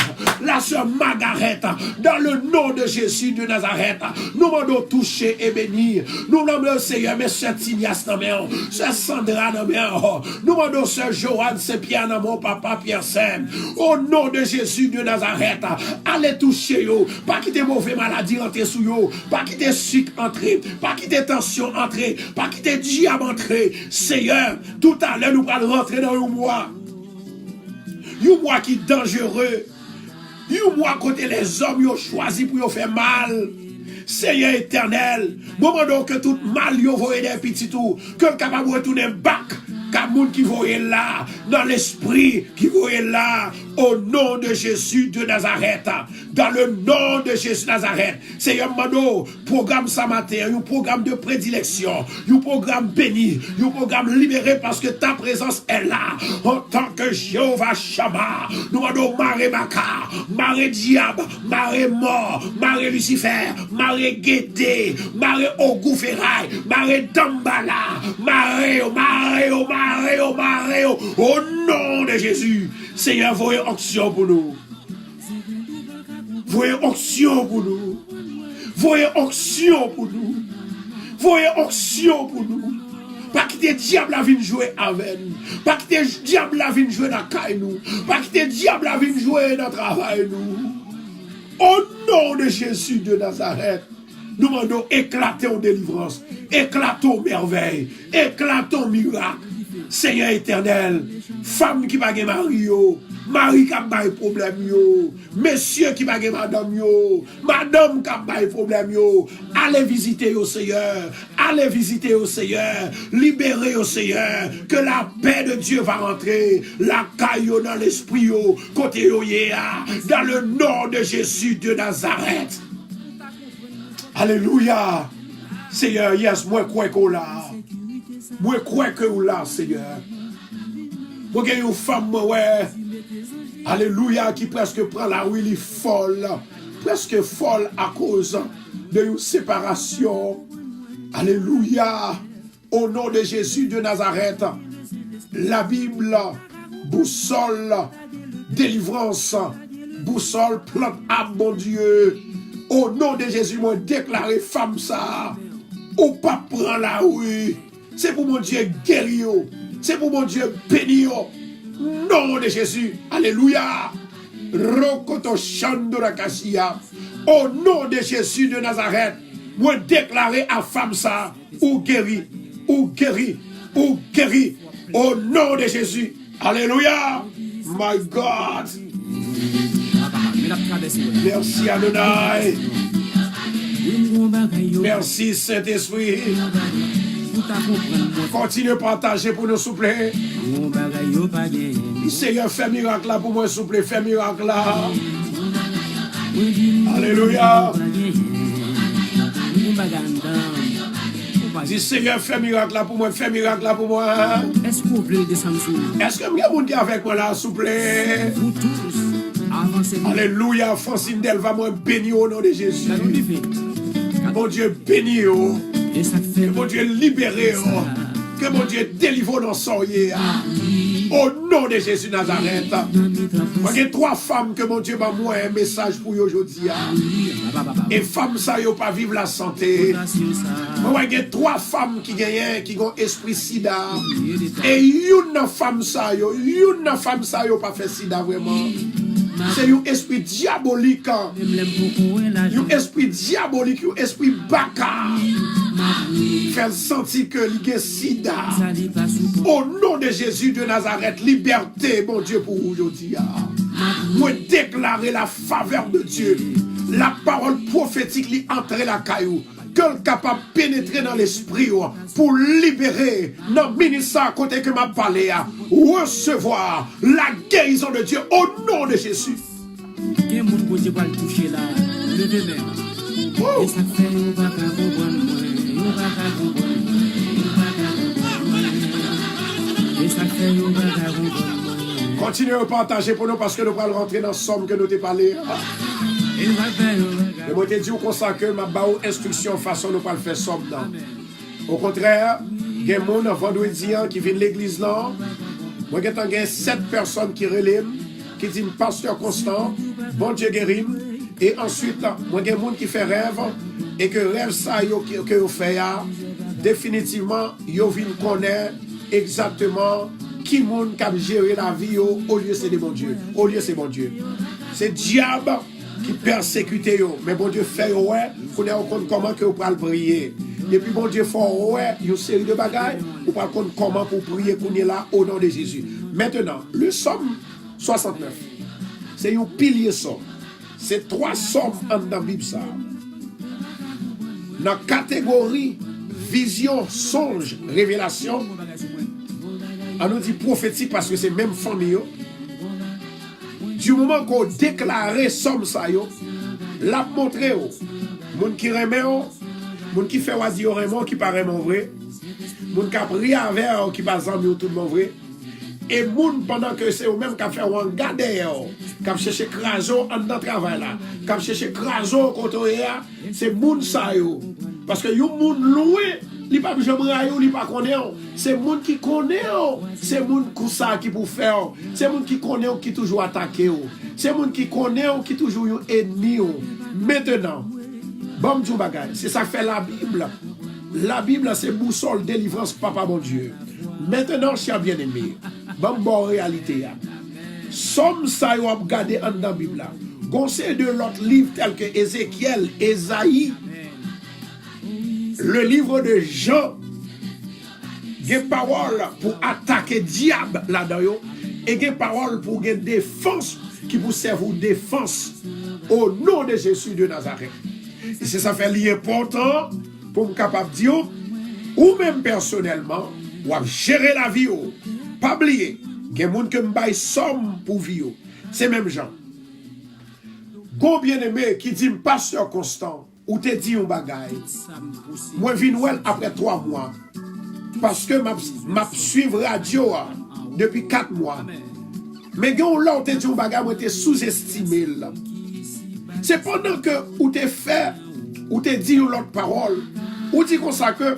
La sœur Margaret, dans le nom de Jésus de Nazareth, nous demandons toucher et bénir. Nous demandons le Seigneur, mais sœur Tinias, sœur Sandra, nous demandons sœur Joanne, c'est Pierre, mon papa Pierre Sem. Au nom de Jésus de Nazareth, allez toucher yo. Pas quitter mauvaise maladie entrer sous yo. Pas quitter sucre entrer. Pas quitter tension entrer. Pas quitter diable entrer. Seigneur, tout à l'heure, nous allons rentrer dans un mois. Un mois qui est dangereux. Un mois côté les hommes ont choisi pour faire mal. Seigneur éternel, moment que tout mal yo voye des petits tout, que capable de retourner back. Kamoun qui voyait là, dans l'esprit qui voyait là, au nom de Jésus de Nazareth, dans le nom de Jésus de Nazareth, Seigneur Mano, programme ce matin, un programme de prédilection, un programme béni, un programme libéré parce que ta présence est là, en tant que Jéhovah Shammah, nous demandons marée Maka, marée diable, marée mort, marée Lucifer, marée Guédé, marée Ogouferai, marée Dambala, marée, au nom de Jésus, Seigneur, voyez onction pour nous. Voyez onction pour nous. Voyez onction pour nous. Voyez onction pour nous. Pas quitter diable la vie jouer avec nous. Pas quitter diable la vie jouer dans caille nous. Pas quitter diable la vie jouer dans travail nous. Au nom de Jésus de Nazareth, nous demandons éclater en délivrance, éclatons merveille, éclatons miracle. Seigneur éternel, femme qui va gagner mari, mari qui a des problèmes, monsieur qui va gagner madame, madame qui a des problèmes, allez visiter au Seigneur, allez visiter au Seigneur, libérez au Seigneur, que la paix de Dieu va rentrer, la caille dans l'esprit, côté dans le nom de Jésus de Nazareth. Alléluia. Seigneur, yes, moi crois que là. Moi crois que là, Seigneur. Moi j'ai une femme, ouais. Alléluia, qui presque prend la rue, elle est folle. Presque folle à cause de une séparation. Alléluia. Au nom de Jésus de Nazareth. La Bible, boussole, délivrance, boussole, plante à mon Dieu. Au nom de Jésus, moi déclaré femme ça. Ou pas prendre la rue. C'est pour mon Dieu guéri. C'est pour mon Dieu béni. Nom de Jésus. Alléluia. Rokoto Shandora Kassia. Au nom de Jésus de Nazareth, moi déclaré à femme ça. Ou guéri. Ou guéri. Ou guéri. Au nom de Jésus. Alléluia. My God. Merci Adonai. Merci Saint-Esprit. Continue à partager pour nous, s'il vous plaît. Seigneur, fais miracle là pour moi, s'il vous plaît. Fais miracle là. Alléluia. Dis Seigneur, fais miracle là pour moi. Fais miracle là pour moi. Est-ce que vous voulez descendre sur nous? Est-ce que vous avez avec moi là, s'il vous plaît? Vous tous, avancez. Alléluia. Francine Delva, moi béni au nom de Jésus. Mon Dieu béni. Que mon Dieu libéré. Que mon Dieu délivre dans son yé. Au nom de Jésus Nazareth. Il y a 3 femmes que mon Dieu m'a moi un message pour aujourd'hui. Et femmes ça yo pas vivre la santé. Il y a 3 femmes qui gagnent qui ont esprit sida. Et une femme ça yo pas fait sida vraiment. C'est un esprit diabolique. Un esprit diabolique, un esprit baka. Faire sentir que il y a sida. Au nom de Jésus de Nazareth, liberté, mon Dieu, pour aujourd'hui. Moi déclarer la faveur de Dieu. La parole prophétique lui entrer la caillou. Qu'elle capable de pénétrer dans l'esprit pour libérer nos ministres à côté que m'a parlé, recevoir la guérison de Dieu au nom de Jésus. Continuez à partager pour nous parce que nous allons rentrer dans le somme que nous t'ai parlé. Le mot de Dieu consacre ma baou instruction façon de ne pas le faire somme. Au contraire, il y a des gens vendredi qui viennent l'église là. Moi, j'ai 7 personnes qui relèvent, qui disent pasteur Constant, bon Dieu guérit. Et ensuite, moi, j'ai des gens qui font rêve, et que rêve ça, que vous faites, définitivement, vous venez connaître exactement qui monde qui a géré la vie au lieu c'est de bon Dieu. Au lieu c'est bon Dieu. C'est diable qui persécute yo. Mais bon Dieu fait ouais, qu'on est compte comment que vous pouvez prier. Et puis bon Dieu fait ouais, une série de bagailles, vous pouvez compte comment pour prier qu'on est là au nom de Jésus. Maintenant, le Somme 69, c'est un pilier somme. C'est 3 sommes dans la Bible ça. Dans la catégorie vision, songe, révélation, on nous dit prophétique parce que c'est même famille. Du moment qu'on déclare somme ça yo, l'a montré yo. Moun qui remet yo, moun qui fait wadi vraiment qui pas vraiment vrai, moun qui a pris avec qui pas zami tout le monde vrai. Et moun pendant que c'est eux même qui a fait un garder yo, qui a cherché craso en dans travail là, qui a cherché craso côté là, c'est moun ça yo. Parce que yo moun loué, li pas jamais rayo, li pas connaît. C'est moun qui connaît, c'est moun ça qui pour faire, c'est moun qui connaît qui toujours attaquer, c'est moun qui connaît qui toujours ennemi. Maintenant, bon Dieu bagay, c'est ça fait la Bible. La Bible c'est boussole délivrance papa bon Dieu. Maintenant, chers bien-aimés, bon réalité. Somme ça yo a regardé en dans Bible là. Conseil de l'autre livre tel que Ézéchiel, Ésaïe, le livre de Jean, des paroles pour attaquer diable là-dedans et des paroles pour une défense qui vous servent défense au nom de Jésus de Nazareth. Et c'est ça fait l'important pour me capable de dire ou même personnellement ou à gérer la vie ou pas oublier il y a des gens qui me baillent somme pour vivre. C'est même Jean. Gon bien-aimé qui dit pasteur Constant ou te dit un bagay. Moi viens après 3 mois parce que m'a suivre radio depuis 4 mois. Mais quand là on te dit un bagay, moi te sous-estimé là. C'est pendant que ou te fait ou te dit une autre parole, ou dit comme ça que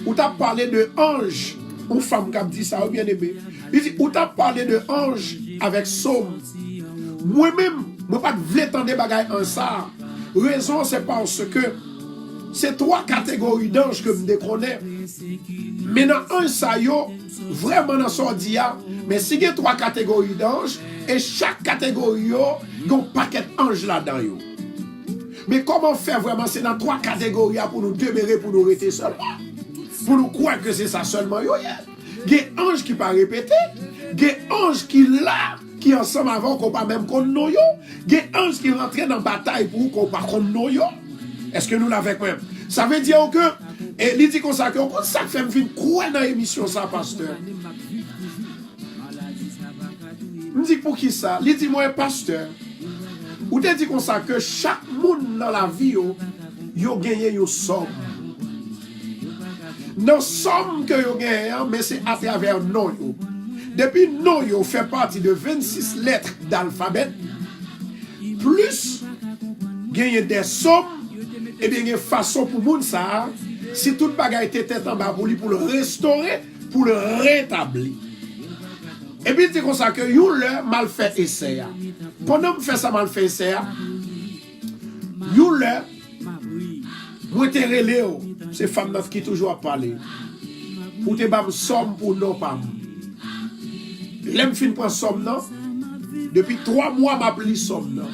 ou t'a parlé de ange, une femme qui a dit ça, bien aimé. Il dit ou t'a parlé de ange avec somme. Moi-même, moi pas de vle tendre bagay en ça. Raison c'est parce que c'est 3 catégories d'anges que je connais. Mais dans un ça yo vraiment dans son dia, mais si il y a 3 catégories d'anges et chaque catégorie yo un paquet d'anges là-dedans yo. Mais comment faire vraiment c'est dans 3 catégories pour nous demeurer pour nous rester seulement. Pour nous croire que c'est ça seulement yo. Il y a des anges qui pas répéter, des anges qui là qui ensemble avant qu'on pas même qu'on nous yo, des anges qui rentrent dans bataille pour qu'on pas qu'on nous yo. Est-ce que nous l'avons même? Ça veut dire que et il dit comme ça que ça fait me venir croire dans l'émission ça pasteur. Me dit pour qui ça? Il dit moi pasteur. Ou te dit comme ça que chaque monde dans la vie yo gagné une somme. Non somme que yo gagné mais c'est à travers non yo. Depuis non yo fait partie de 26 lettres d'alphabet plus gagner des sommes et bien une façon pour moun ça si toute bagaille était tête en bas pour lui pour le restaurer pour le rétablir. Et puis c'est comme ça que you le mal fait essai. Pendant que fait ça mal fait essai, you le moi te relé c'est femme qui toujours parler. Pour te bam somme pour non pas. L'aime fin prend somme non. Depuis 3 mois m'a pris somme non.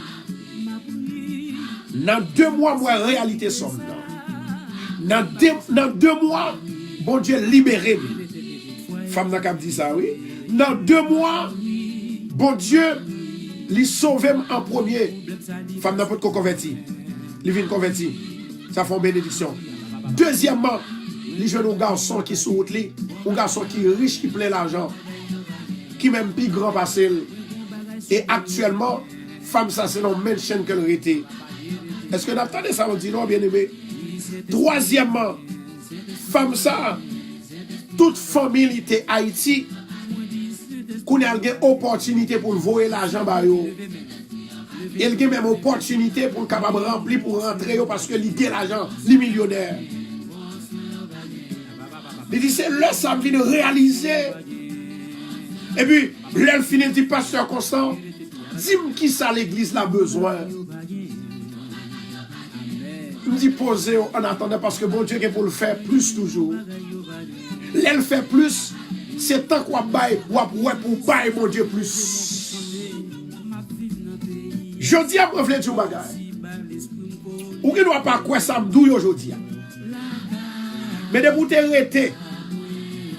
Dans 2 mois moi réalité somme non. Dans 2 mois bon Dieu libéré. Femme n'a qu'à dire ça oui. Dans 2 mois, bon Dieu, lui sauve en premier. Femme n'a pas de converti. Il vient converti. Ça fait une bénédiction. Deuxièmement, les jeunes garçons qui sont route, un garçon qui est riche, qui plein l'argent, qui même plus grand passé. Et actuellement, femme ça c'est dans même chaîne qu'elle était. Est-ce que vous attendez ça, on dit non, bien aimé? Troisièmement, femme ça, toute famille était Haïti. Qu'on a une opportunité pour voyer l'argent ba yo. Il a même opportunité pour capable remplir pour rentrer yo parce que il a l'argent, les millionnaires. Il dit c'est là ça vient de réaliser Et puis, l'elle finit, dit, pasteur Constant, dis-moi qui ça l'église a besoin. Me dit poser en attendant parce que bon Dieu est pour le faire plus toujours. L'elle fait plus, c'est tant qu'on baille pour bailler mon Dieu plus. Je dis à moi, je vous bagaille. Ou qui ne doit pas quoi ça me douille aujourd'hui. Mais de vous t'arrêter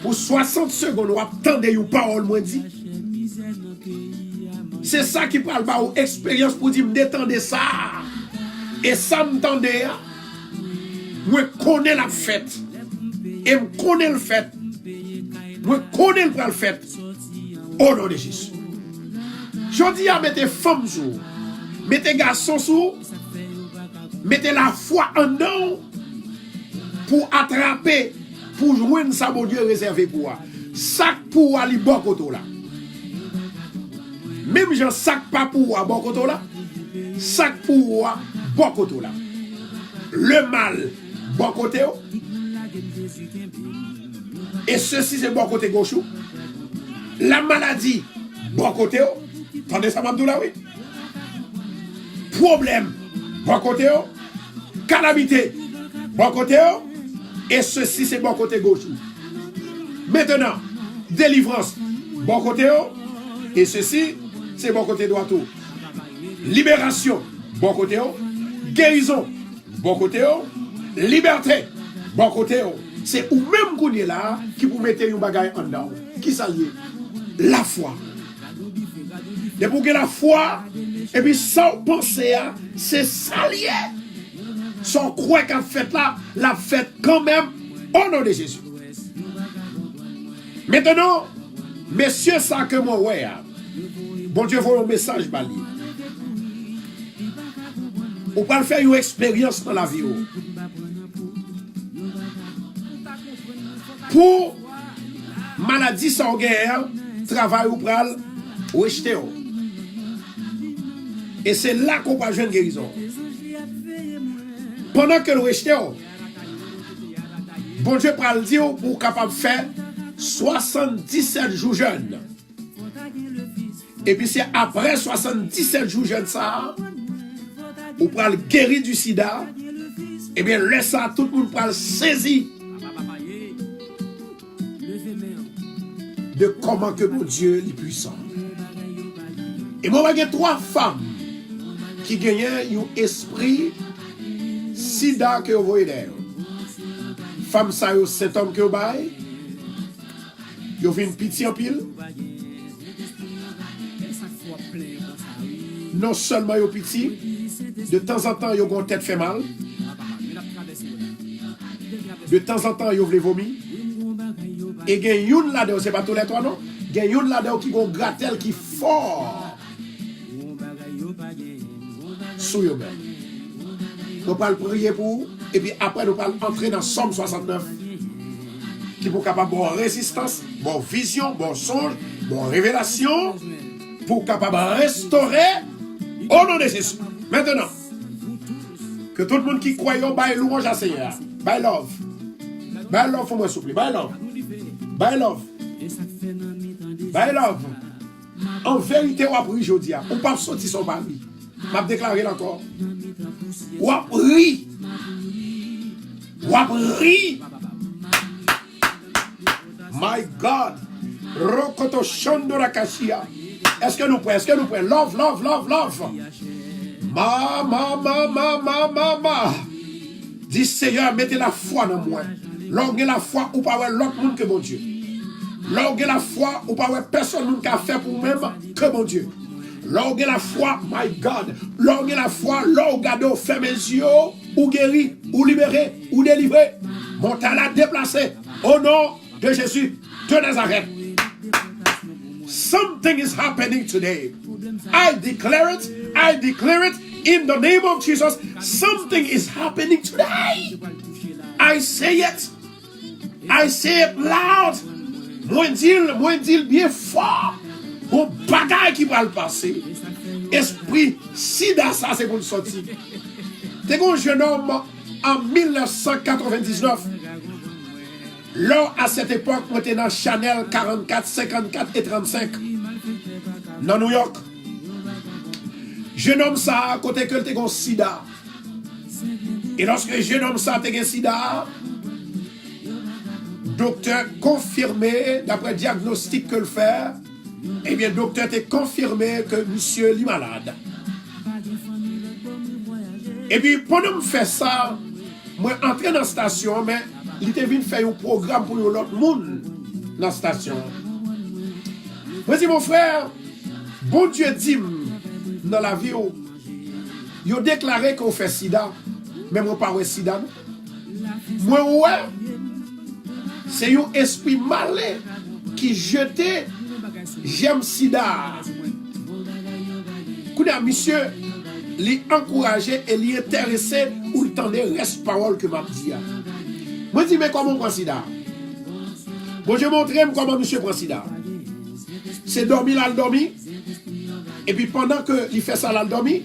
pour 60 secondes, ou attendre une parole, moi dit. C'est ça qui parle par expérience pour dire, me détendez ça. Et ça me tendait, moi connais la fête. Et me connais le fait. Moi connais le fait. Au nom de Jésus. Je dis à mettre femmes sous, mettez garçons sous, mettez la foi en nous pour attraper, pour joindre ça, mon Dieu réservé pour moi. Sac pour aller bon côté là. Même j'en sac pas pour bon côté là. Sac pour bon côté là. Le mal, bon côté. Et ceci, c'est bon côté gauche. La maladie, bon côté. Attendez ça, Mabdoula, oui. Problème, bon côté. Calamité, bon côté. Et ceci, c'est bon côté gauche. Maintenant, délivrance, bon côté. Et ceci, c'est bon côté droit. Libération, bon côté. Guérison, bon côté. Liberté, bon côté. C'est ou même qu'on est là qui vous mettez une bagaille en dedans. Qui s'allie? La foi. Et pour que la foi, et puis sans penser, c'est s'allier. Sans croire qu'en fait là, la fête quand même au nom de Jésus. Maintenant, messieurs, ça que moi, ouais, bon Dieu, voit un message bali. On peut faire une expérience dans la vie. Pour maladie sans guerre, travail ou pral, rejeter. Et c'est là qu'on va jouer une guérison. Pendant que le rejeter, bon Dieu pral dire pour capable de faire 77 jours jeunes. Et puis c'est après 77 jours jeunes ça, on pral guérir du sida. Et bien laisse ça, tout le monde pral saisir de comment que mon Dieu est puissant. Et moi, il y a 3 femmes qui gagnent un esprit sida que vous voyez d'ailleurs. Femme ça, cet homme que vous voyez, vous avez une pitié en pile. Non seulement vous pitié, de temps en temps, vous avez une tête fait mal. De temps en temps, vous voulez vomir. Et il y a une là-dedans, c'est pas tous les 3 non? Il y a une là-dedans qui a un gratel qui est fort. Sous vous. Nous allons prier pour vous. Et puis après, nous allons entrer dans Somme 69. Qui est capable de bonne résistance, bonne vision, bon songe, bonne révélation. Pour capable de restaurer au nom de Jésus. Maintenant, que tout le monde qui croit, baille louange à Seigneur. Baille love. Baille love, faut moi souffler. Baille love. By love. By love. En vérité, on a pris aujourd'hui. On ne peut pas sortir son parmi. Je vais déclarer encore. On a pris. On a pris. My God. Rokoto Shondora Kashia. Est-ce que nous pouvons? Est-ce que nous pouvons? Love, love, love, love. Ma. Dis Seigneur, mettez la foi dans moi. Lorsque la foi, ou pas l'autre monde que mon Dieu. Lorsque la foi, ou pas personne qui a fait pour même que mon Dieu. Lorsque la foi, my God. Lorsque la foi, lorsque fait mes yeux, ou guéri, ou libéré, ou délivré. Mon talent déplacé. Au nom de Jésus de Nazareth. Something is happening today. I declare it. I declare it in the name of Jesus. Something is happening today. I say it. I say it loud. Moi dis bien fort. Bon bagaille qui va le passer. Esprit sida, ça c'est pour le sortir. T'es un jeune homme en 1999. Là, à cette époque, moi, j'étais dans Chanel 44, 54 et 35. Dans New York. Jeune homme ça, côté que t'es un sida. Et lorsque jeune homme ça, t'es un sida, docteur confirmé, d'après le diagnostic que le fait, eh bien, docteur t'a confirmé que monsieur est malade. Et puis, pendant que je fais ça, moi, entré dans la station, mais il était venu faire un programme pour l'autre monde dans la station. Moi, dis mon frère, bon Dieu dit dans la vie, il a déclaré qu'on fait sida, mais moi, pas sida. Moi, ouais, c'est un esprit malin qui jetait, j'aime sida. Kouda, monsieur, li encouragé et li intéressé ou tendait reste parole que m'a dit. Moi dis mais comment on prend sida? Bon je montre comment monsieur prend sida. C'est dormi là le dormi. Et puis pendant que il fait ça là le dormi,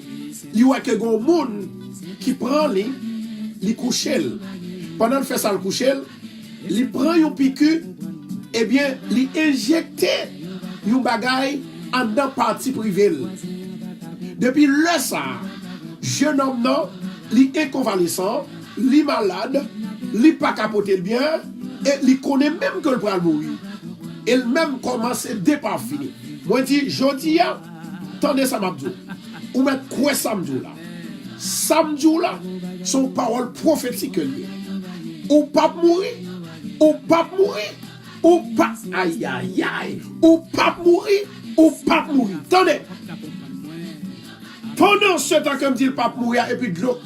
il voit que gon monde qui prend li coucher. Pendant qu'il fait ça le coucher, il prend une piqûre et bien il injecte une bagaille en dans partie privée. Depuis le ça, jeune homme non, il est convalescent, il est malade, il n'est pas capoté le bien, et il connaît même que le bras mourir. Et même commence à départ fini. Moi je dis, jodi ya, tendez ça m'a dit. Ou met quoi samedi là? Samedi là, son parole prophétique lié. Ou pas mourir, ou pas mourir, ou pas aïe aïe aïe, ou pas mourir, ou pas mourir. Attendez. Pendant ce temps que me dit le pape mourir et puis de l'eau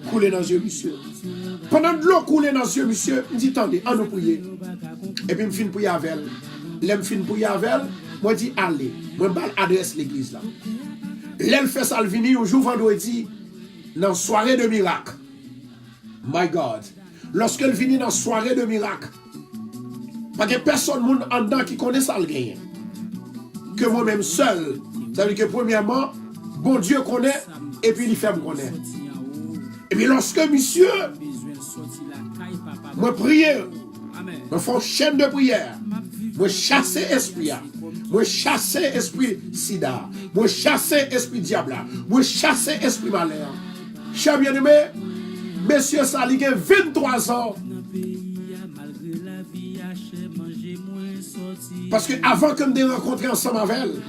couler dans les yeux, monsieur. Pendant de l'eau couler dans les yeux, monsieur, me dit attendez, on nous prier. Et puis me fin prier avec elle. L'aime fin prier avec elle, moi dis allez, moi bal adresse l'église là. L'aime fait ça le vini un jour vendredi dans soirée de miracle. My God. Lorsque elle vini dans soirée de miracle, pas que personne monde en dedans qui connaît ça le gain. Que moi-même seul. Ça veut dire que premièrement, bon Dieu connaît, et puis il fait me connaître. Et puis lorsque monsieur, moi prier, moi fais une chaîne de prière, moi chasser esprit, moi chasser esprit sida, moi chasser esprit diable, moi chasser esprit malheur. Cher bien-aimé, monsieur ça il a 23 ans. Parce que avant que me rencontrer ensemble avec elle,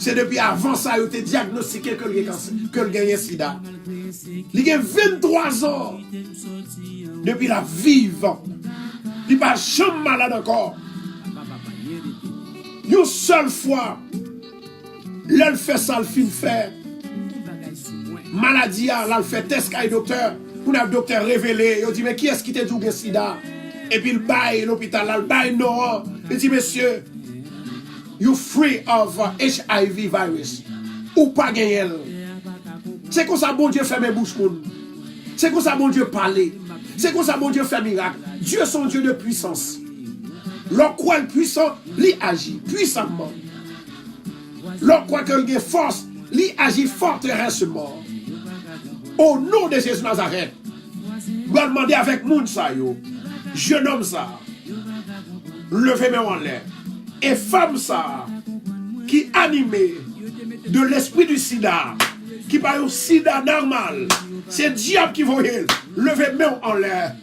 c'est depuis avant ça qu'il a été diagnostiqué que le gagnait sida. Il a 23 ans depuis la vivant. Il n'est pas jamais malade encore. Une seule fois, l'elle fait ça, le film fait. Maladie, là, elle fait test avec le docteur. Pour le docteur révélé, il dit mais qui est-ce qui t'a dit le sida? Et puis il baille l'hôpital, là, il baille non. Il dit monsieur, you free of HIV virus. Ou pas gagner. C'est comme ça bon Dieu fait mes bouches. C'est comme ça bon Dieu parler. C'est comme ça bon Dieu fait miracle. Dieu son Dieu de puissance. L'on croit le puissant, il agit puissamment. L'on croit qu'il a force, il agit forteressemment. Au nom de Jésus Nazareth, je vais demander avec moun sa yo, jeune homme ça, levez-moi en l'air. Et femme ça, qui animée de l'esprit du sida, qui parle au sida normal, c'est diable qui va y levez-moi en l'air.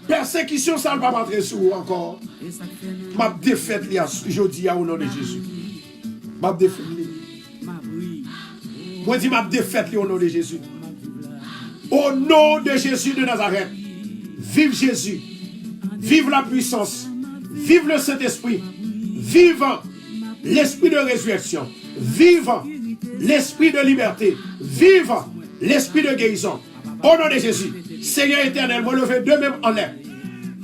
Persécution, ça ne va pas rentrer sur vous encore. Ma défaite, je dis au nom de Jésus. Ma défaite. Moi, je dis ma défaite au nom de Jésus. Au nom de Jésus de Nazareth. Vive Jésus. Vive la puissance. Vive le Saint-Esprit. Vive l'esprit de résurrection. Vive l'esprit de liberté. Vive l'esprit de guérison. Au nom de Jésus. Seigneur éternel, moi lever deux mêmes en l'air.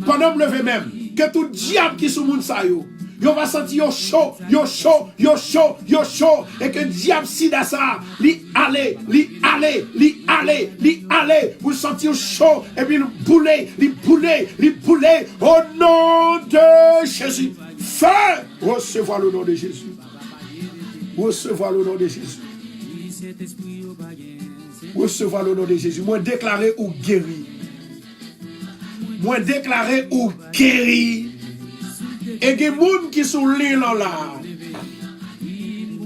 Pendant me lever même, que tout diable qui sous moun sa yo va sentir yo chaud, yo chaud, yo chaud, yo chaud. Et que diable sida ça, li aller. Vous sentir chaud, et puis li bouler. Au nom de Jésus. Feu! Recevoir le nom de Jésus. Recevoir le nom de Jésus. Recevoir le nom de Jésus. Moi déclarer ou guéri. moi déclaré ou guéri. Et des gens qui sont là,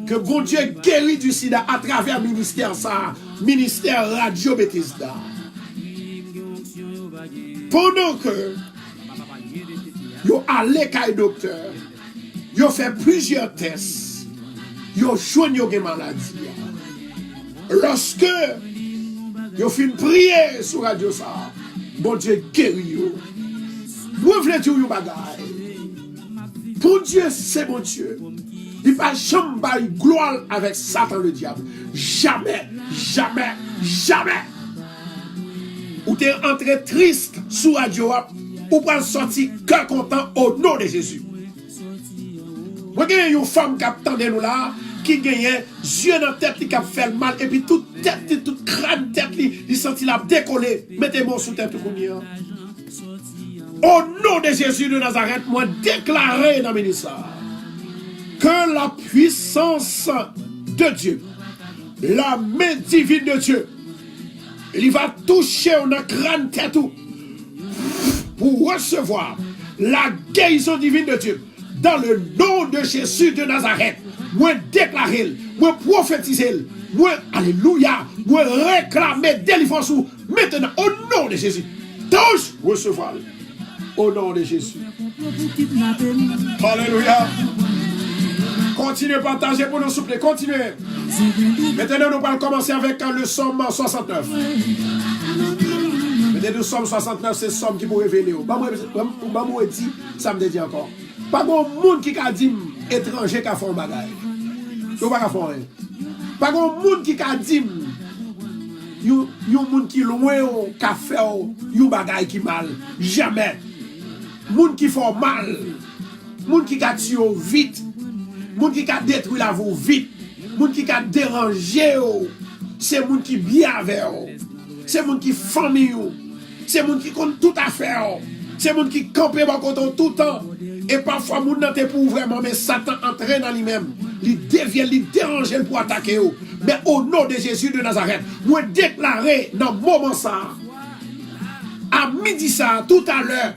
que bon Dieu guérit du sida à travers le ministère ça, ministère Radio Bethesda. Pendant que yo allé kay docteur, yo fait plusieurs tests, yo joigne yo gen maladie. Lorsque yo fin prier sur radio ça, bon Dieu guérit yo. Moi vle dire yo bagay. Pour Dieu, c'est mon Dieu. Il ne va jamais gloire avec Satan le diable. Jamais, jamais, jamais. Ou tu es entré triste sous radio, ou pas sortir cœur content au nom de Jésus. Moi, il y a une femme qui attend nous là, qui gagne yeux dans la tête qui a fait le mal, et puis toute tête, toute crâne tête, il sentit la décoller. Mettez-moi sous tête pour nous. Au nom de Jésus de Nazareth, moi déclarer dans le ministère que la puissance de Dieu, la main divine de Dieu, il va toucher un crâne tête pour recevoir la guérison divine de Dieu. Dans le nom de Jésus de Nazareth, moi déclarer, moi prophétiser, moi, alléluia, moi réclamer délivrance maintenant au nom de Jésus. Touche, recevoir. Au nom de Jésus. Alléluia. Continuez à partager pour nous souffler. Continuez. Maintenant, nous allons commencer avec le psaume 69. Maintenant, le psaume 69, c'est le psaume qui vous révèle. Moi, dit, ça me dit encore. Pas de monde qui a dit étranger qui a fait un bagage. Vous pas faire rien. Pas de monde qui a dit yon monde qui loin qui a fait un bagage qui mal. Jamais. Moun qui font mal, moun qui a tué vite, moun qui a détruit la vie vite, moun qui a dérangé, c'est moun qui bien avec, c'est moun qui famille, c'est moun qui compte tout à faire, c'est moun qui campe tout le temps. Et parfois moun nan te pour vraiment, mais Satan entraîne dans lui-même, il devient, il dérange pour attaquer. Mais au nom de Jésus de Nazareth, moi déclarer dans le moment ça, à midi ça, tout à l'heure,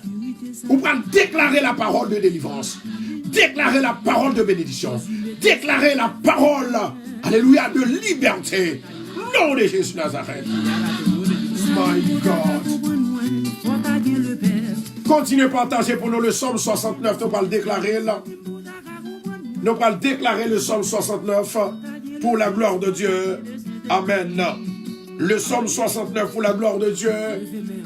vous pouvez déclarer la parole de délivrance, déclarer la parole de bénédiction, déclarer la parole, alléluia, de liberté. Nom de Jésus de Nazareth. My God. Continuez à partager pour nous le psaume 69. Nous allons le déclarer là. Nous allons déclarer le psaume 69 pour la gloire de Dieu. Amen. Le psaume 69 pour la gloire de Dieu.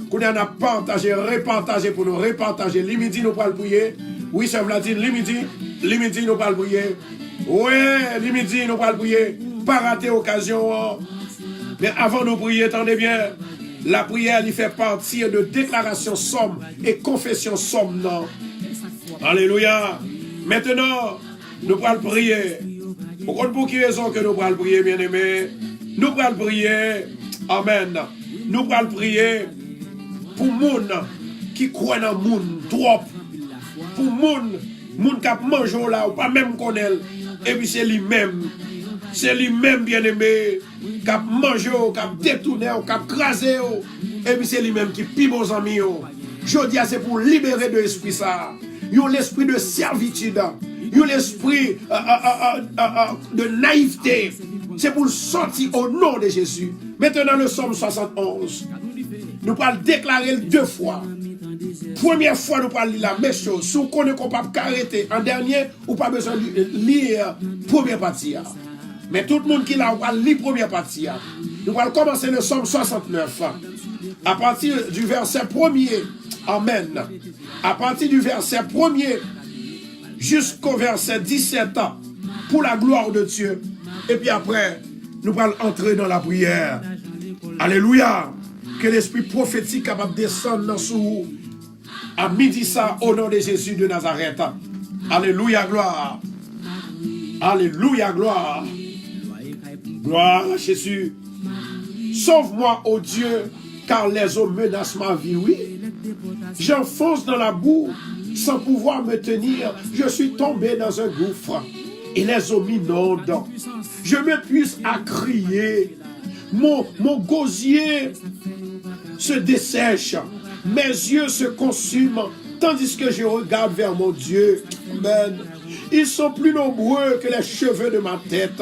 Qu'on a partagé, repartagé pour nous, repartager. L'imidi, nous allons prier. Oui, chef Vladine, l'imidi, nous allons prier. Oui, l'imidi, nous allons prier. Pas rater l'occasion. Mais avant de prier, attendez bien. La prière, il fait partie de déclaration somme et confession somme. Non. Alléluia. Maintenant, nous allons prier. Pour quelle raison que nous allons prier, bien-aimés? Nous allons prier. Amen. Nous allons prier pour les gens qui croient dans le monde trop. Pour les gens qui mangent là, ou pas même connaître. Et puis c'est lui-même. C'est lui-même, bien-aimé, qui a mangé, qui a détourné, qui a crasé. Et puis c'est lui-même qui pille vos amis. Je dis, c'est pour libérer de l'esprit ça. Il y a l'esprit de servitude. Il y a l'esprit de naïveté. C'est pour le sortir au nom de Jésus. Maintenant, le psaume 71. Nous allons déclarer 2 fois. Première fois, nous allons lire la même chose. Si vous connaissez qu'on ne peut pas arrêter en dernier, ou pas besoin de lire la première partie. Mais tout le monde qui l'a, on va lire la première partie. Nous allons commencer le psaume 69. À partir du verset 1er. Amen. À partir du verset 1er jusqu'au verset 17. Pour la gloire de Dieu. Et puis après, nous allons entrer dans la prière. Alléluia. Que l'esprit prophétique capable de descendre dans sous à midi ça au nom de Jésus de Nazareth. Alléluia, gloire. Alléluia, gloire. Gloire à Jésus. Sauve-moi, ô Dieu, car les eaux menacent ma vie, oui. J'enfonce dans la boue sans pouvoir me tenir. Je suis tombé dans un gouffre et les eaux m'inondent. Je m'épuise à crier. Mon gosier se dessèche. Mes yeux se consument tandis que je regarde vers mon Dieu. Amen. Ils sont plus nombreux que les cheveux de ma tête.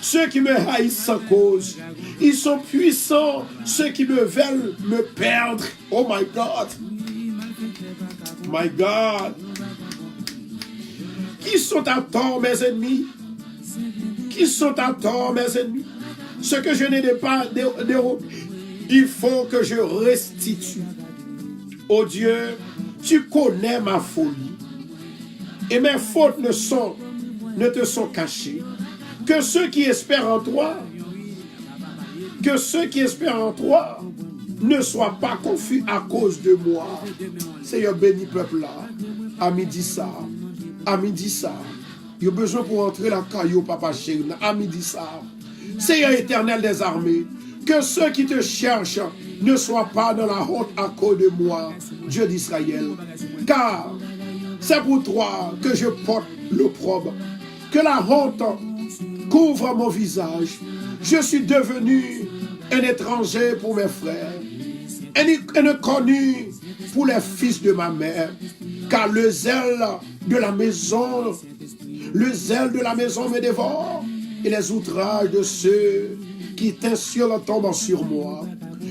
Ceux qui me haïssent sans cause. Ils sont puissants, ceux qui me veulent me perdre. Oh my God. My God. Qui sont à tort mes ennemis? Qui sont à tort mes ennemis? Ce que je n'ai pas dérobé, il faut que je restitue. Oh Dieu, tu connais ma folie. Et mes fautes ne te sont cachées. Que ceux qui espèrent en toi, ne soient pas confus à cause de moi. Seigneur, bénis peuple là. À midi ça. Il y a besoin pour entrer la caillou, papa chéri. À midi ça. Seigneur éternel des armées, que ceux qui te cherchent ne soient pas dans la honte à cause de moi, Dieu d'Israël. Car c'est pour toi que je porte l'opprobre, que la honte couvre mon visage. Je suis devenu un étranger pour mes frères, un inconnu pour les fils de ma mère, car le zèle de la maison me dévore, et les outrages de ceux qui t'insultent tombent sur moi.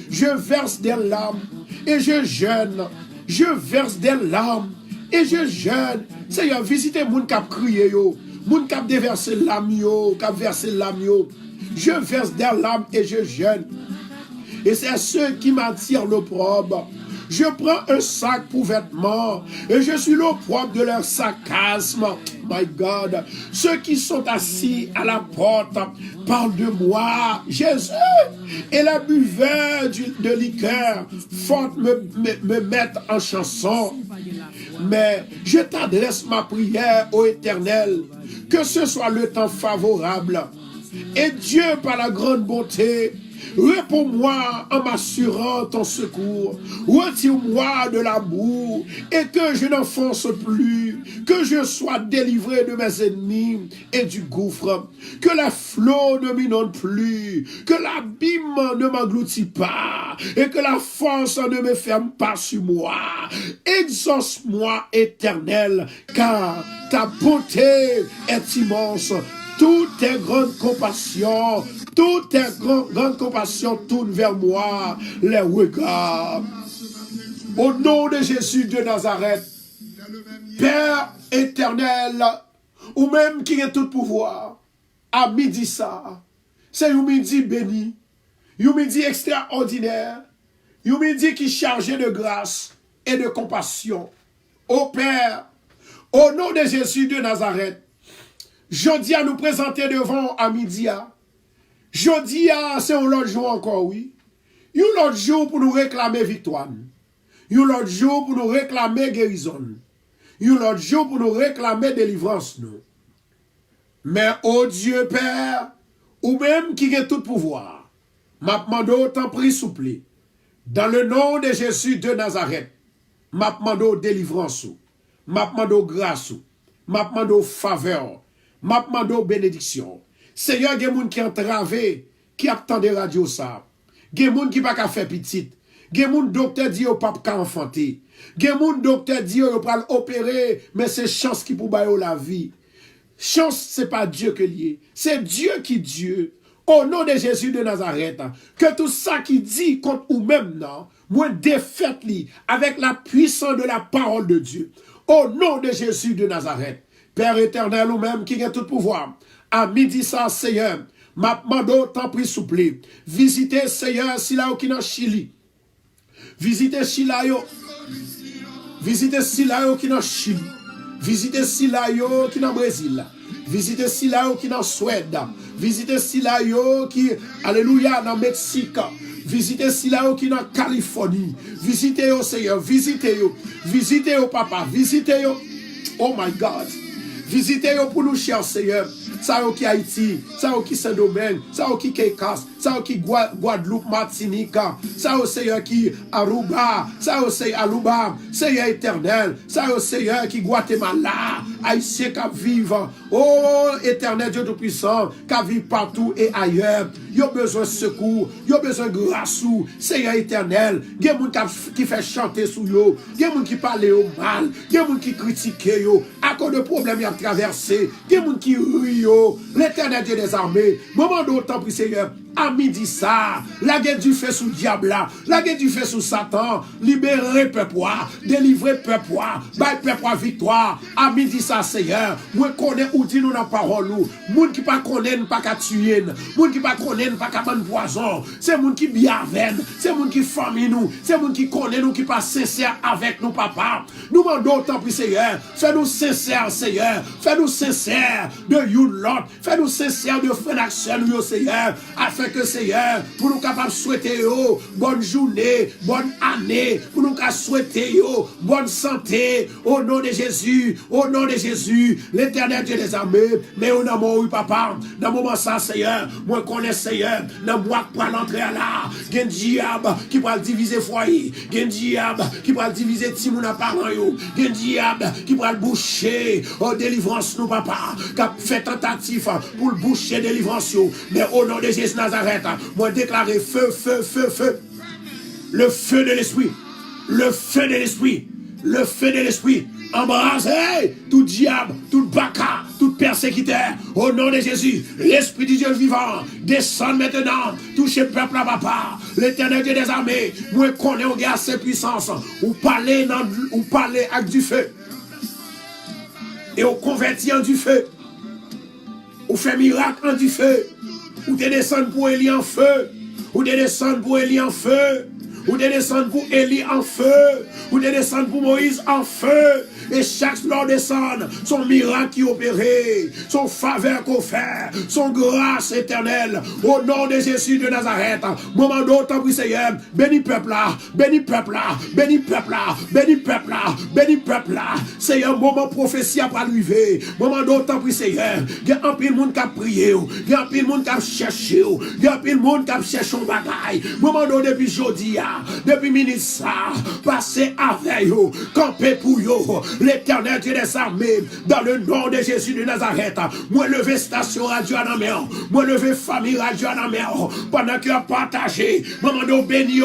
Je verse des larmes et je jeûne. Je verse des larmes et je jeûne. Seigneur, visitez moun k'ap crié yo, moun k'ap déversé l'âme yo, k'ap versé l'âme yo. Je verse des larmes et je jeûne. Et c'est ceux qui m'attirent l'opprobre. Je prends un sac pour vêtements et je suis l'opprobre de leur sarcasme. My God. Ceux qui sont assis à la porte parlent de moi, Jésus. Et les buveurs de liqueur forte me mettent en chanson. Mais je t'adresse ma prière au Éternel, que ce soit le temps favorable. Et Dieu, par la grande bonté, réponds-moi en m'assurant ton secours. Retire-moi de la boue et que je n'enfonce plus, que je sois délivré de mes ennemis et du gouffre, que les flots ne m'inondent plus, que l'abîme ne m'engloutit pas et que la force ne me ferme pas sur moi. Exauce-moi, Éternel, car ta bonté est immense. Toutes tes grandes compassions, tournent vers moi les regards. Au nom de Jésus de Nazareth, Père éternel, ou même qui a tout pouvoir, à midi ça, c'est un midi béni, un midi extraordinaire, un midi qui est chargé de grâce et de compassion. Ô Père, au nom de Jésus de Nazareth, je dis à nous présenter devant à midi. Je dis c'est un autre jour encore, oui. Un autre jour pour nous réclamer victoire. Un autre jour pour nous réclamer guérison. Un autre jour pour nous réclamer délivrance. Mais, oh Dieu Père, ou même qui a tout pouvoir, m'a demandé t'en prie souple. Dans le nom de Jésus de Nazareth, m'a demandé délivrance, m'a demandé grâce, m'a demandé faveur, m'a demandé bénédiction. Seigneur, il y a des gens qui ont entravé, qui attendent radio ça. Il y a des gens qui ne peuvent pas faire petit. Il y a des gens qui docteur dit au pape qu'à enfanter. Il y a des gens docteur dit au pas opérer, mais c'est chance qui pour bailler la vie. Chance, ce n'est pas Dieu qui lié. C'est Dieu qui Dieu. Au nom de Jésus de Nazareth, que tout ça qui dit contre ou même non, moi défaite li avec la puissance de la parole de Dieu. Au nom de Jésus de Nazareth, Père éternel ou même qui a tout pouvoir. À midi ça, Seigneur, m'a demandé tant pris souple. Visitez, Seigneur, si là qui dans Chili. Visitez Chilayo. Visitez Silayo qui dans Chili. Visitez Silayo qui dans Brésil. Visitez Silayo qui dans Suède. Visitez Silayo qui, alléluia, dans Mexique. Visitez Silayo qui dans Californie. Visitez yo, Seigneur. Visitez yo. Visitez yo, papa. Visitez yo. Oh my God. Visitez yo pour nous, cher Seigneur. Ça qui Haïti, ça qui Saint-Domingue, ça qui Kekas, ça qui Guadeloupe, Martinique, ça au Seigneur qui Aruba, ça au Seigneur Aruba, Seigneur éternel, ça au Seigneur qui Guatemala, Haïtien qui vivent, oh éternel Dieu Tout-Puissant, qui vivent partout et ailleurs, ils ont besoin de secours, ils ont besoin de grâce, Seigneur éternel, il y a des gens qui fait chanter sous eux, il y a des gens qui parlent au mal, il y a des gens qui critiquent à cause de problèmes qu'ils ont traversés, il y a des gens qui rient, l'éternel Dieu des armées, moment d'autant pour Seigneur, à midi ça, la guerre du feu sous le diable là, la guerre du feu sous Satan, libérer peuple, délivrer peuple, bail peuple victoire, à midi ça Seigneur, moi connais ou dit nous dans parole nous, moun qui pas connaît pas qu'à tuer, moun qui pas connaît pas qu'à prendre poison, c'est moun qui bien avec, c'est moun qui famille nous, c'est moun qui connaît nous qui pas sincère avec nous papa, nous demandons autant pour Seigneur, fais-nous sincères Seigneur, fais-nous sincères de you Lord, fais-nous sincères de frère d'action nous Seigneur, afin que Seigneur, pour nous capables de souhaiter bonne journée, bonne année, pour nous capables souhaiter bonne santé, au nom de Jésus, l'éternel Dieu des armées, mais au nom de papa, dans le moment ça Seigneur, moi connais Seigneur, dans moi pour l'entrée là, il y a un diable qui va diviser foyer, il y a un diable qui va diviser Timouna parent, il y a un diable qui va boucher, délivrance nous papa, qui a fait tentative pour le boucher délivrance, mais au nom de Jésus Nazareth, moi déclarer feu, le feu de l'esprit, le feu de l'esprit, le feu de l'esprit, embrasez tout diable, tout baka, tout persécuteur, au nom de Jésus, l'esprit du Dieu vivant, descend maintenant, touchez peuple à papa, l'éternel Dieu des armées, moi connais au gars ses puissances, ou parler avec du feu, et au converti en du feu, ou fait miracle en du feu, ou te descendre pour Élie en feu, ou te descendre pour Élie en feu, ou te descendre pour Élie en feu, ou te descendre pour Moïse en feu, et chaque Lord descend, son miracle qui opéré, son faveur qu'on fait, son grâce éternelle, au nom de Jésus de Nazareth, moment d'autant pour Seigneur, bénis peuple là, bénis peuple là, bénis peuple là, bénis peuple là, bénis peuple là, Seigneur, moment prophétie à pas arriver, moment d'autant pour Seigneur, il y a un pile monde qui a prié, il y a un pile monde qui a cherché, il y a un pile monde qui a cherché un bagaille, moment d'autant depuis jeudi, depuis ministre, passez avec vous, campez pour vous, l'éternel Dieu des armées, dans le nom de Jésus de Nazareth, moi lever station radio à la mer, moi lever famille radio à la mer, pendant que vous partagez, maman de béni,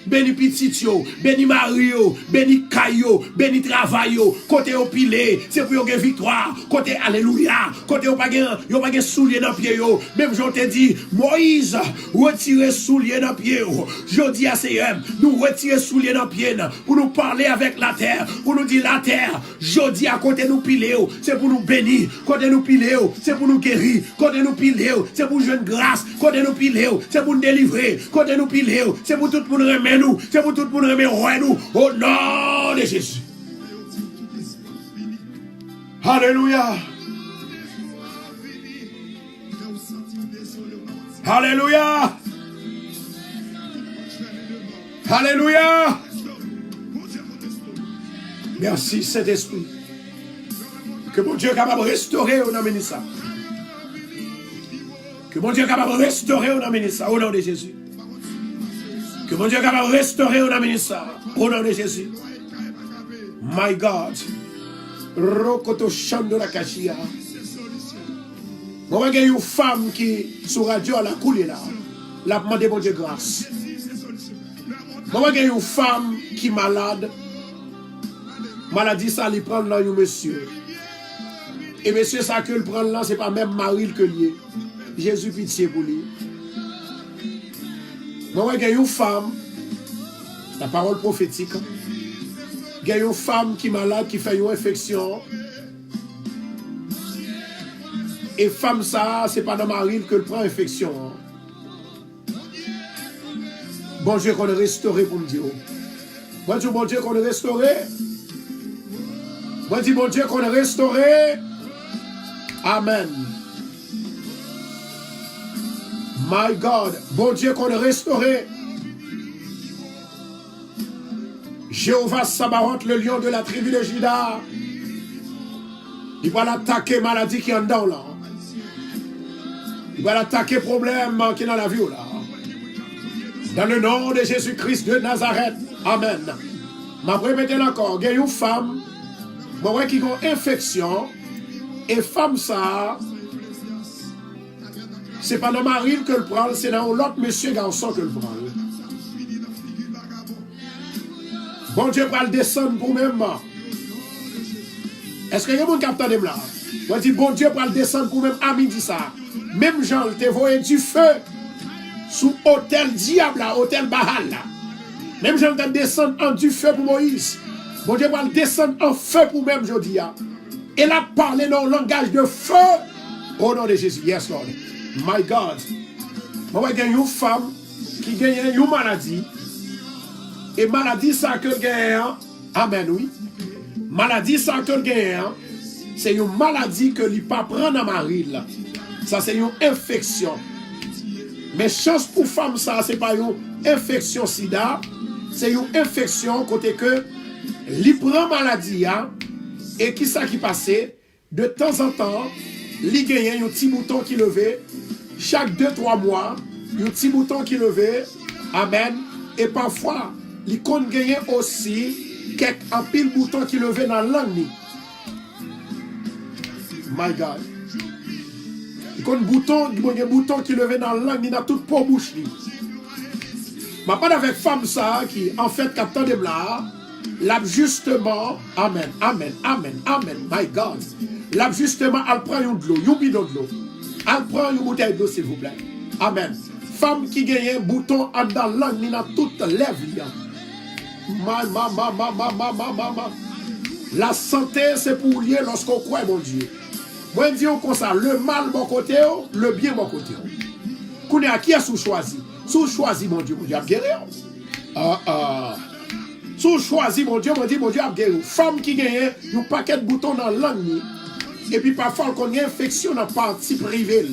béni petit, béni Mario, béni Caillou, béni travail, côté au pilé, c'est pour une victoire, côté alléluia, côté au pas de soulier dans le pied, même je te dis, Moïse, retirez soulier dans le pied, je dis à Seigneur, nous retirer soulier dans le pied, pour nous parler avec la terre, pour nous dire la terre, je dis à côté nous piler, c'est pour nous bénir, côté nous piler, c'est pour nous guérir, côté nous piler, c'est pour jouer une grâce, côté nous piler, c'est pour nous délivrer, côté nous piler, c'est pour tout pour nous remettre nous, c'est pour tout pour nous remettre nous, au nom de Jésus. Alléluia. Alléluia. Alléluia. Merci Saint-Esprit. Que mon Dieu est capable de restaurer au nom de ça. Que mon Dieu est capable de restaurer au nom de ça, au nom de Jésus. Que mon Dieu est capable de restaurer au nom de ça, au nom de Jésus. My God. Rokoto Shando la Kachia. Moi, il y a une femme qui, sur radio, elle a coulé là. Elle a demandé mon Dieu grâce. Moi, il y a une femme qui est malade. Maladie, ça, il prend là, un monsieur. Et monsieur, ça que le prend là, ce n'est pas même Marie que lié. Jésus, pitié pour lui. Moi, il y a une femme, la parole prophétique, il y a une femme qui est malade, qui fait une infection. Et femme, ça, ce n'est pas dans Marie que le prend infection. Bon Dieu, qu'on est restauré pour me dire. Bon Dieu, qu'on est restauré. Moi, dis bon Dieu qu'on est restauré. Amen. My God. Bon Dieu qu'on est restauré. Jéhovah Sabaoth, le lion de la tribu de Juda. Il va l'attaquer maladie qui est en dedans là. Il va attaquer problème qui est dans la vie là. Dans le nom de Jésus-Christ de Nazareth. Amen. Ma répéter encore, il y a une femme qui a une infection et femme ça c'est pas dans Marie que le prend, c'est dans l'autre monsieur garçon que le prend. Bon Dieu va le descendre pour même. Est-ce que y a un capteur de là? On dit bon Dieu va le descendre pour même à midi ça. Même Jean te voyé du feu sous hôtel diable là, hôtel Bahal là. Même Jean te descendre en du feu pour Moïse. Bon Dieu va le descendre en feu pour même jodi a. Et là parler dans le langage de feu au nom de Jésus. Yes Lord. My God. Moi il y a une femme qui gagne une maladie. Et maladie ça que gagne. Amen oui. Maladie ça que gagne. C'est une maladie que lui pas prendre à Marie là. Ça c'est une infection. Mais chance pour femme ça c'est pas une infection sida, c'est une infection côté que lui prend maladie hein, et qui ça qui passait de temps en temps, lui gagne un petit bouton qui levait chaque 2-3 mois, un petit bouton qui levait. Amen. Et parfois, lui compte gagner aussi un pile bouton qui levait dans la langue. My God. Il y a un bouton qui levait dans la langue, il a tout pour bouche. Je parle avec femme ça qui, en fait, captant de là, l'a justement, amen, amen, amen, amen, my God. L'a justement, elle prend un de l'eau, un bidon de l'eau. Elle prend une bouteille d'eau, s'il vous plaît. Amen. Femme qui gagne un bouton dans la langue, il a toute lèvre. La santé, c'est pour lier lorsqu'on croit, mon Dieu. Moi, je dis comme ça, le mal, mon côté, le bien, mon côté. Qu'on est à qui est-ce choisi? Sous choisi, mon Dieu, a guéri. Sous choisi, mon Dieu, a guéri. Femme qui gagne un paquet de boutons dans la langue, et puis parfois, qu'on a une infection dans la partie privée.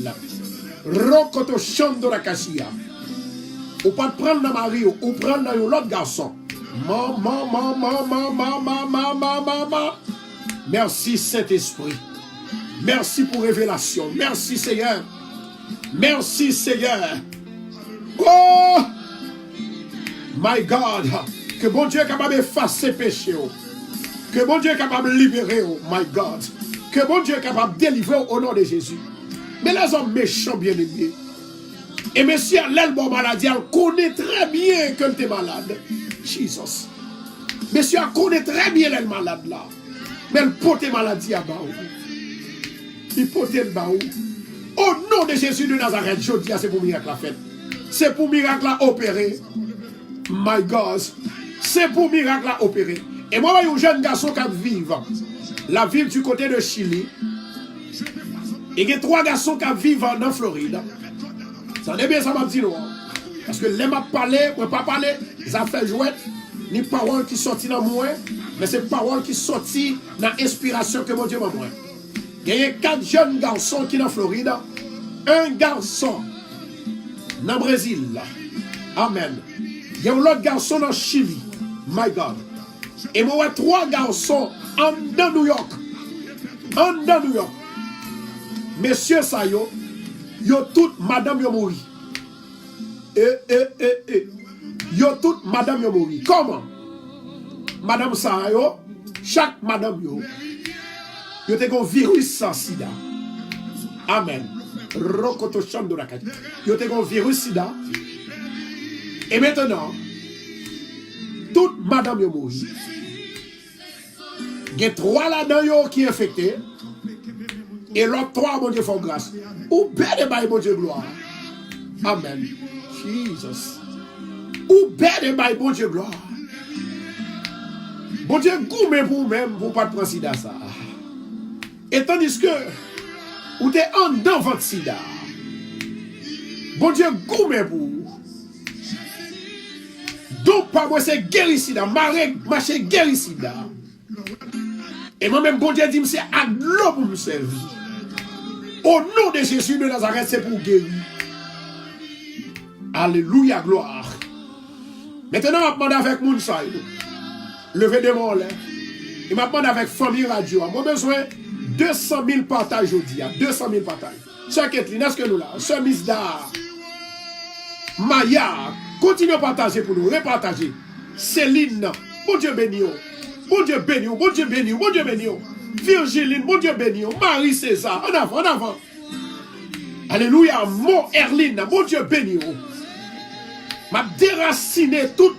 Rokoto chando la kashia. Ou pas prendre dans Marie, ou prendre dans l'autre garçon. Merci Saint-Esprit. Merci pour révélation. Merci Seigneur. Merci Seigneur. Oh! My God. Que bon Dieu est capable d'effacer péché. Que bon Dieu est capable de libérer. My God. Que bon Dieu est capable de délivrer au nom de Jésus. Mais les hommes méchants bien-aimés. Et monsieur, l'elle bon maladie, elle connaît très bien qu'elle est malade. Jesus. Monsieur, elle connaît très bien l'elle malade là. Mais elle porte maladie à bas. Il porte le bas. Au nom de Jésus de Nazareth, je dis, c'est pour miracle la fête. C'est pour miracle à opérer. My God. C'est pour miracle à opérer. Et moi, il y a un jeune garçon qui vit la ville du côté de Chili. Et il y a 3 garçons qui vivent en Floride. Ça n'est bien ça m'a dit non. Parce que les m'a parlé, moi pas parlé, ça fait jouet, ni parole qui sortit dans moi, mais c'est parole qui sortit dans l'inspiration que mon Dieu m'a moi. Il y a 4 jeunes garçons qui sont en Floride, un garçon dans le Brésil. Amen. Il y a un autre garçon dans Chili. My God. Et moi 3 garçons en New York. En New York. Messieurs ça yo toutes madame yo mouri. Yo toutes madame yo mouri. Comment? Madame ça yo, chaque madame yo te gon virus sans sida. Amen. Rokoto chando la kati. Yo te gon virus sida. Et maintenant, toute madame yo mouri. Il y a 3 là-dedans yo qui infectés. Et l'autre 3, mon Dieu, font grâce. Ou bête de mon Dieu, gloire. Amen. Jesus. Ou bête de mon Dieu, gloire. Bon Dieu, gourmet pour vous-même, pour ne pas prendre sida ça. Et tandis que, ou t'es en dans votre sida. Bon Dieu, gourmet pour vous. Donc, pas moi, c'est guéri sida. Marché guéri sida. Et moi-même, bon Dieu dit, c'est à l'eau pour me servir. Au nom de Jésus de Nazareth, c'est pour guérir. Alléluia, gloire. Maintenant, je demande avec mon saïd. Levez des mains là. Et je demande avec famille radio. Moi, besoin de 200 000 partages aujourd'hui. 200 000 partages. Sœur Kathleen, est-ce que nous là? Sœur Misda, Maya, continuez à partager pour nous, repartager. Céline, bon Dieu béni. Bon Dieu béni, bon Dieu béni, bon Dieu béni. Virgiline, bon Dieu béni. Marie César, en avant, en avant. Alléluia, mon Erline, bon Dieu béni. M'a déraciné toute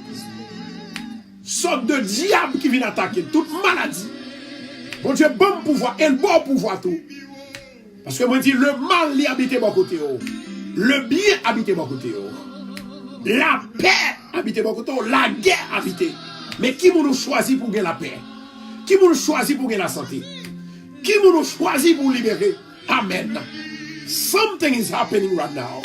sorte de diable qui vient attaquer, toute maladie. Bon Dieu, bon pouvoir, et le bon pouvoir tout. Parce que moi je dis, le mal y habite mon côté. Le bien habite mon côté. La paix habite mon côté. La guerre habite. Mais qui nous choisit pour gagner la paix? Qui nous choisit pour gagner la santé? Qui nous choisit pour libérer? Amen. Something is happening right now.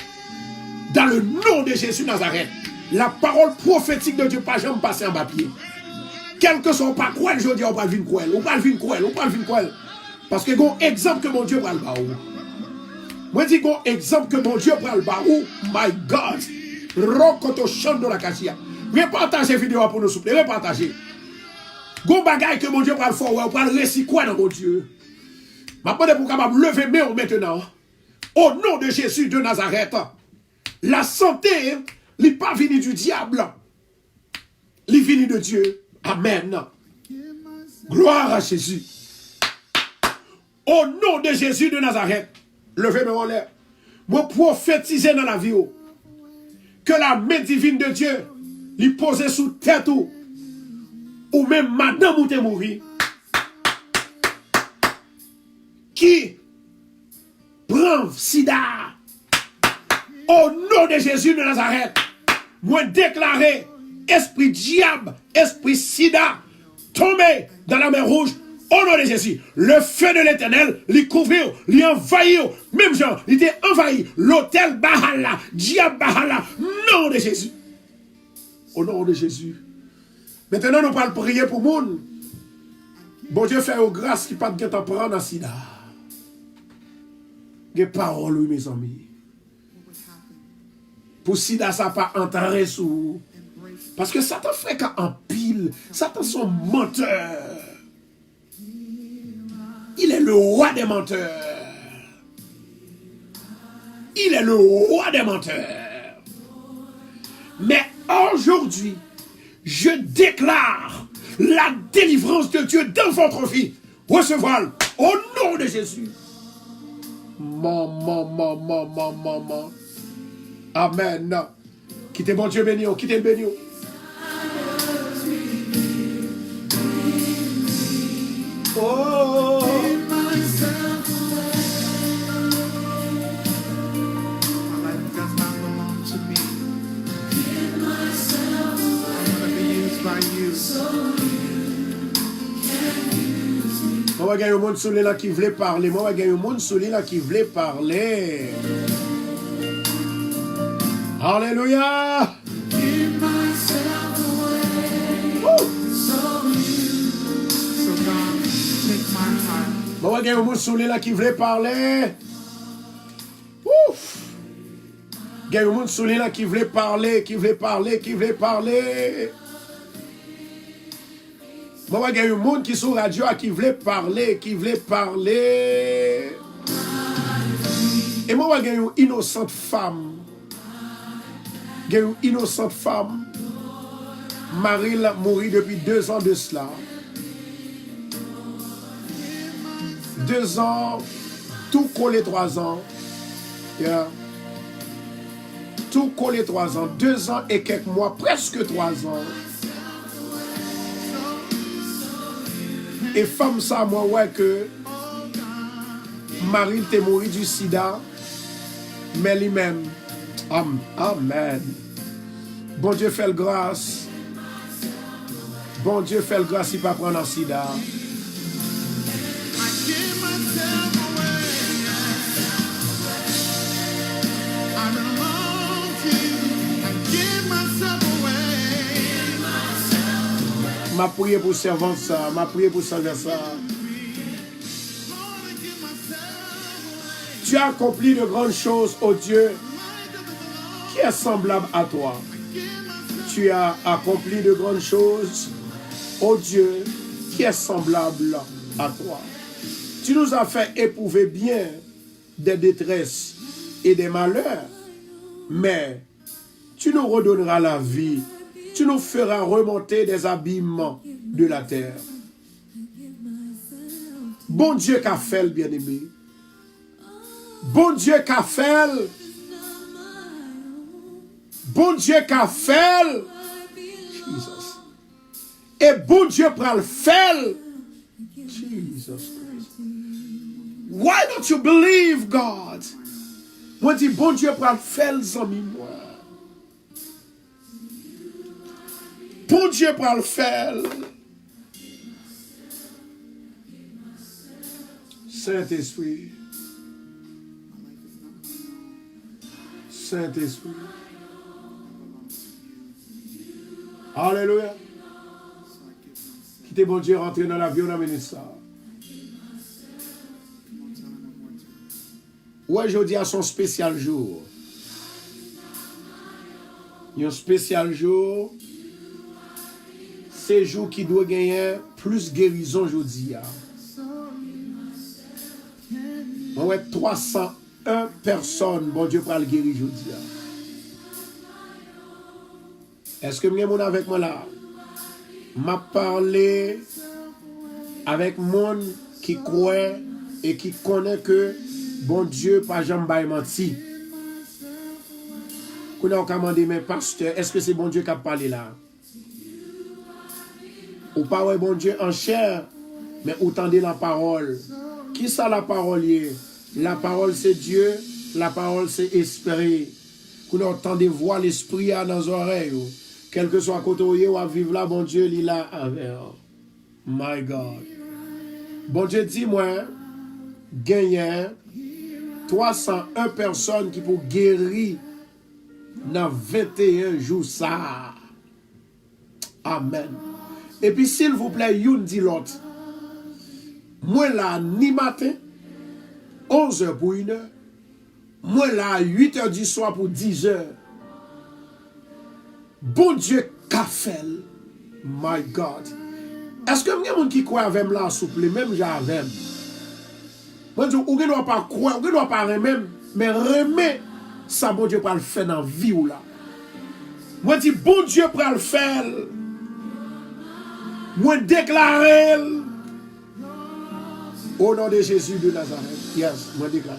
Dans le nom de Jésus Nazareth, la parole prophétique de Dieu pas jamais passer en papier. Quel que soit pas quoi, je dis on va vivre quoi, on va vivre quoi, on va vivre quoi. Parce que bon exemple que mon Dieu va le baou. Moi dis bon exemple que mon Dieu va le baou. My God. Rokoto chando la kasia. Repartagez vidéo pour nous souple, repartagez. Gon bagay que mon Dieu va le faire, on va le réciter quoi dans mon Dieu. Ma demande pour capable lever main maintenant. Au nom de Jésus de Nazareth. La santé, n'est pas venue du diable. Elle venue de Dieu. Amen. Gloire à Jésus. Au nom de Jésus de Nazareth, levez-moi en l'air. Moi prophétiser dans la vie que la main divine de Dieu lui pose sous tête ou même madame ou te mourir. Qui prend sida au nom de Jésus de Nazareth, moi déclarer esprit diable, esprit sida, tomber dans la mer rouge, au nom de Jésus. Le feu de l'Éternel, lui couvrir, lui envahir. Même genre, il était envahi. L'hôtel Bahala, diable Bahala, nom de Jésus. Au nom de Jésus. Maintenant, nous allons prier pour le monde. Bon Dieu fait aux grâces qui ne pas de prendre dans sida. Des paroles, oui, mes amis. Pour sida, ça pas entrer sous. Parce que Satan fait qu'en pile, Satan son menteur. Il est le roi des menteurs. Il est le roi des menteurs. Mais aujourd'hui, je déclare la délivrance de Dieu dans votre vie. Recevez-le au nom de Jésus. Maman. Amen. Quittez mon Dieu béni, quittez le béni. Oh. Moi, il y a un monde sur là qui voulait parler. Moi, il y a un monde sur là qui voulait parler. Alléluia. Moi, il y a un monde sur là qui voulait parler. Ouf. Il y a un monde sur là qui voulait parler, qui voulait parler. Moi, il y a un monde qui sur radio qui voulait parler. Et moi, il y a une innocente femme. Marie l'a mouru depuis 2 ans de cela. 2 ans, tout collé 3 ans. Yeah. Tout collé 3 ans. 2 ans et quelques mois, presque 3 ans. Et femme ça, moi, ouais, que Marie t'est mouru du sida, mais lui-même. Amen. Bon Dieu fait le grâce. Bon Dieu fait le grâce, il ne peut pas prendre un sida. M'a prié pour servant ça, m'a prié pour servir ça. Tu as accompli de grandes choses, ô Dieu, qui est semblable à toi. Tu as accompli de grandes choses, ô Dieu, qui est semblable à toi. Tu nous as fait éprouver bien des détresses et des malheurs, mais tu nous redonneras la vie, tu nous feras remonter des abîments de la terre. Bon Dieu qu'a fait le bien-aimé. Bon Dieu qu'a fait. Bon Dieu qu'a fait. Jesus. Et bon Dieu prend le faire. Jesus Christ. Why don't you believe God? Moi dis bon Dieu prend le faire, zami moi. Bon Dieu prend le faire. Saint-Esprit. Saint-Esprit. Alléluia. Quittez bon Dieu, rentrer dans l'avion, on amène ça. Ouais, aujourd'hui à son spécial jour. Un spécial jour. C'est jour qui doit gagner plus guérison aujourd'hui. Ouais, 301 personnes, bon Dieu, pour le guérir aujourd'hui. Est-ce que vous êtes avec moi là? M'a parlé avec monde qui croit et qui connaît que bon Dieu pas jamais menti. Qu'on a commandé mais pasteur, est-ce que c'est bon Dieu qui a parlé là? Ou pas ouais bon Dieu en chair, mais ou tendez la parole. Qui ça la parole est? La parole c'est Dieu, la parole c'est esprit. Qu'on entendez voir l'esprit dans les oreilles. Quel que soit côté où vous vivre là, bon Dieu, il là avec. My God. Bon Dieu dit moi, gagner 301 personnes qui pour guérir dans 21 jours ça. Amen. Et puis s'il vous plaît, you dit l'autre. Moi là, ni matin, 11h pour 1h. Moi là, 8h du soir pour 10h. Bon Dieu, qu'a fait. My God. Est-ce que vous avez des gens qui croient avec moi là, souple, même j'avais. Bon Dieu, vous ne doit pas croire, vous ne doit pas remettre, mais remettre ça, bon Dieu, pour le faire dans la vie ou là. Moi, je dis, bon Dieu, pour le faire. Moi, déclarer. Au nom de Jésus de Nazareth. Yes, moi, déclarer.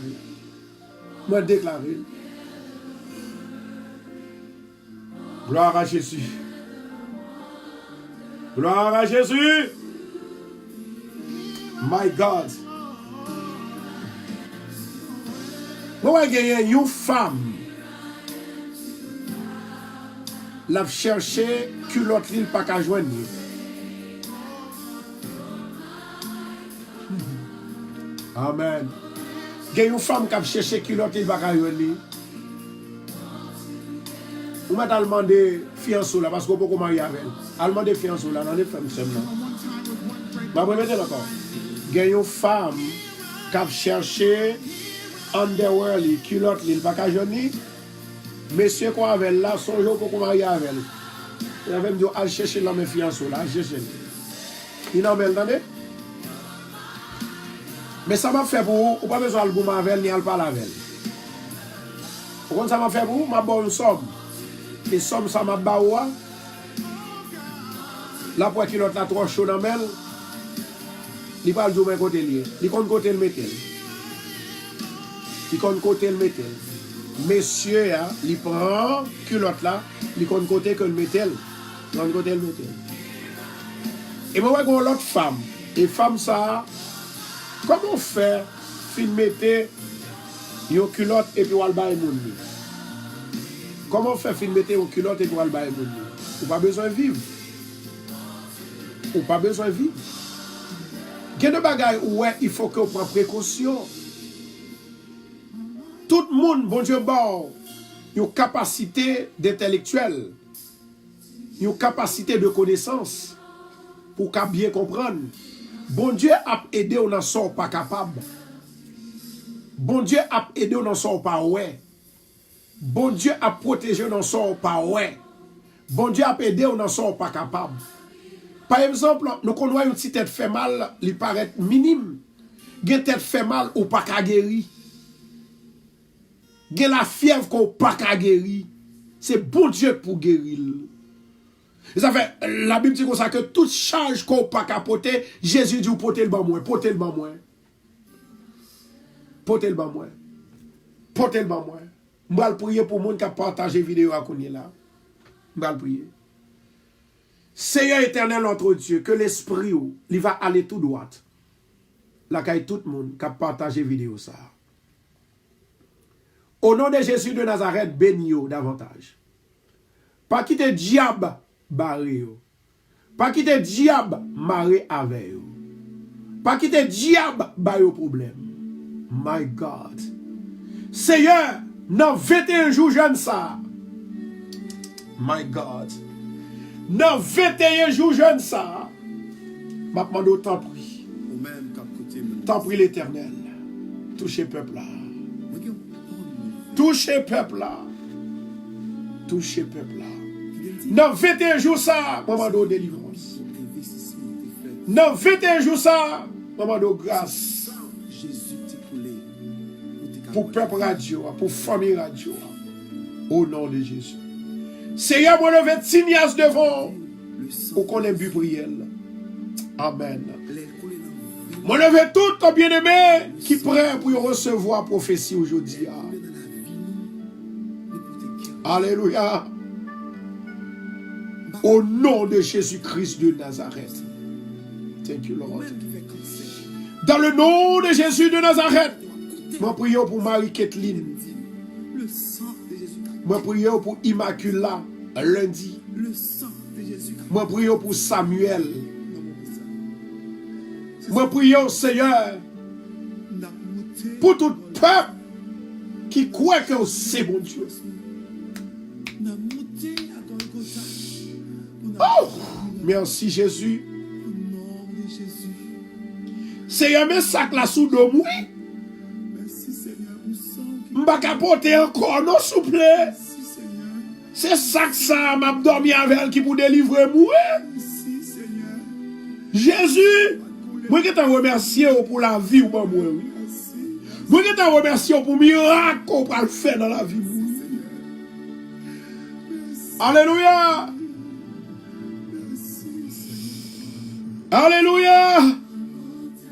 Moi, déclarer. Gloire à Jésus. Gloire à Jésus. My God. Moi, il y a une femme. La chercher culotte l'île pas qu'à joindre. Amen. Il y a une femme qui a cherché culotte l'île pas qu'à joindre. Ou m'a demandé fiancé là parce qu'on peut pas marier avec elle. Elle demandé fiancé là dans les femmes seulement. Bah moi mettez encore. Il y a une femme qui a cherché underwear li culotte li pas qu'à joindre. Monsieur quoi avec là son jour pour marier avec elle. Il avait dit à chercher l'homme fiancé là, chercher. Il n'a pas entendu. Mais ça m'a fait pour vous, ou pas besoin de le avec elle ni de parler avec elle. Pourquoi ça m'a fait pour vous, ma bonne somme. Et somme ça m'a baoua. La pour qu'il a trop chaud dans elle. Il parle du même côté lié. Il compte côté le métal. Il compte côté le métal. Monsieur il prend culotte là, il compte côté que le métal. Il compte côté le métal. Et moi j'ai l'autre femme. Et femme ça comment faire fin mettre une culotte et puis on va moun. Comment faire fin mettre une culotte et puis on va moun. Ou pas besoin de vivre. Ou pas besoin de vivre. Il y a des bagages où il faut qu'on prenne précaution. Tout le monde, bon Dieu, bon, il y a une capacité d'intellectuel, il y a une capacité de connaissance pour qu'à bien comprendre. Bon Dieu a aidé, on n'en sort pas capable. Bon Dieu a aidé, on n'en sort pas ouais. Bon Dieu a protégé, on n'en sort pas ouais. Bon Dieu a aidé, on n'en sort pas capable. Par exemple, nous connaissons une petite tête fait mal, il paraît minime. Une tête fait mal ou pas qu'à guérir. Gen la fièvre qu'on pas qu'à guérir. C'est bon Dieu pour guérir. Et ça fait, la Bible dit comme ça que toute charge qu'on pas qu'à porter, Jésus dit porter le ban moins, porter le ban moins. Porter le ban moins. Porter le ban moins. Je vais prier pour les gens qui ont partagé la vidéo à Kounia là. Je vais prier. Seigneur éternel notre Dieu, que l'esprit il va aller tout droit. La caille tout le monde qui a partagé la vidéo ça. Au nom de Jésus de Nazareth, bénis-vous davantage. Pas quitter diable barré. Pas quitter diable maré avec vous. Pas quitter diable barré problème. My God. Seigneur, dans 21 jours jeune ça. My God. Dans 21 jours jeune ça. M'a demandé autant prie. Tant prie l'Éternel. Touchez peuple là. Touchez peuple là. Touchez peuple là. Dans 21 jours ça, moment de délivrance. Dans 21 jours ça, moment de grâce. Pour peuple radio, pour famille radio. Au nom de Jésus. Seigneur, moi lever Tinias devant. Ou qu'on aime bu prière. Amen. Moi lever tout ton bien-aimé qui prêt pour recevoir prophétie aujourd'hui. Alléluia. Au nom de Jésus-Christ de Nazareth. Thank you, Lord. Dans le nom de Jésus de Nazareth. Moi prions pour Marie-Kathleen. Moi prions pour Immacula lundi. Moi prions pour Samuel. Moi prions, Seigneur, pour tout peuple qui croit que c'est bon Dieu. Oh, merci Jésus. Seigneur, mais sac la sous de moi. M'a capoté encore, non, s'il vous plaît. C'est ça que ça m'a dormi avec elle qui pour délivrer moi. Jésus, moi qui te remercie pour la vie ou pas moi. Moi qui te remercie pour le miracle qu'on va le faire dans la vie. Alléluia. Alléluia.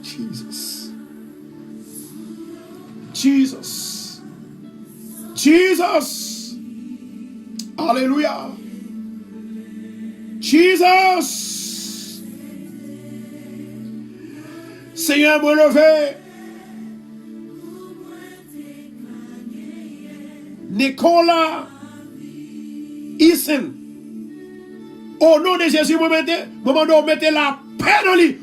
Jesus. Jesus. Jesus. Alléluia. Jesus. Seigneur, me lever. Nicolas Isen. Au nom de Jésus, je mettez la paix dans lui.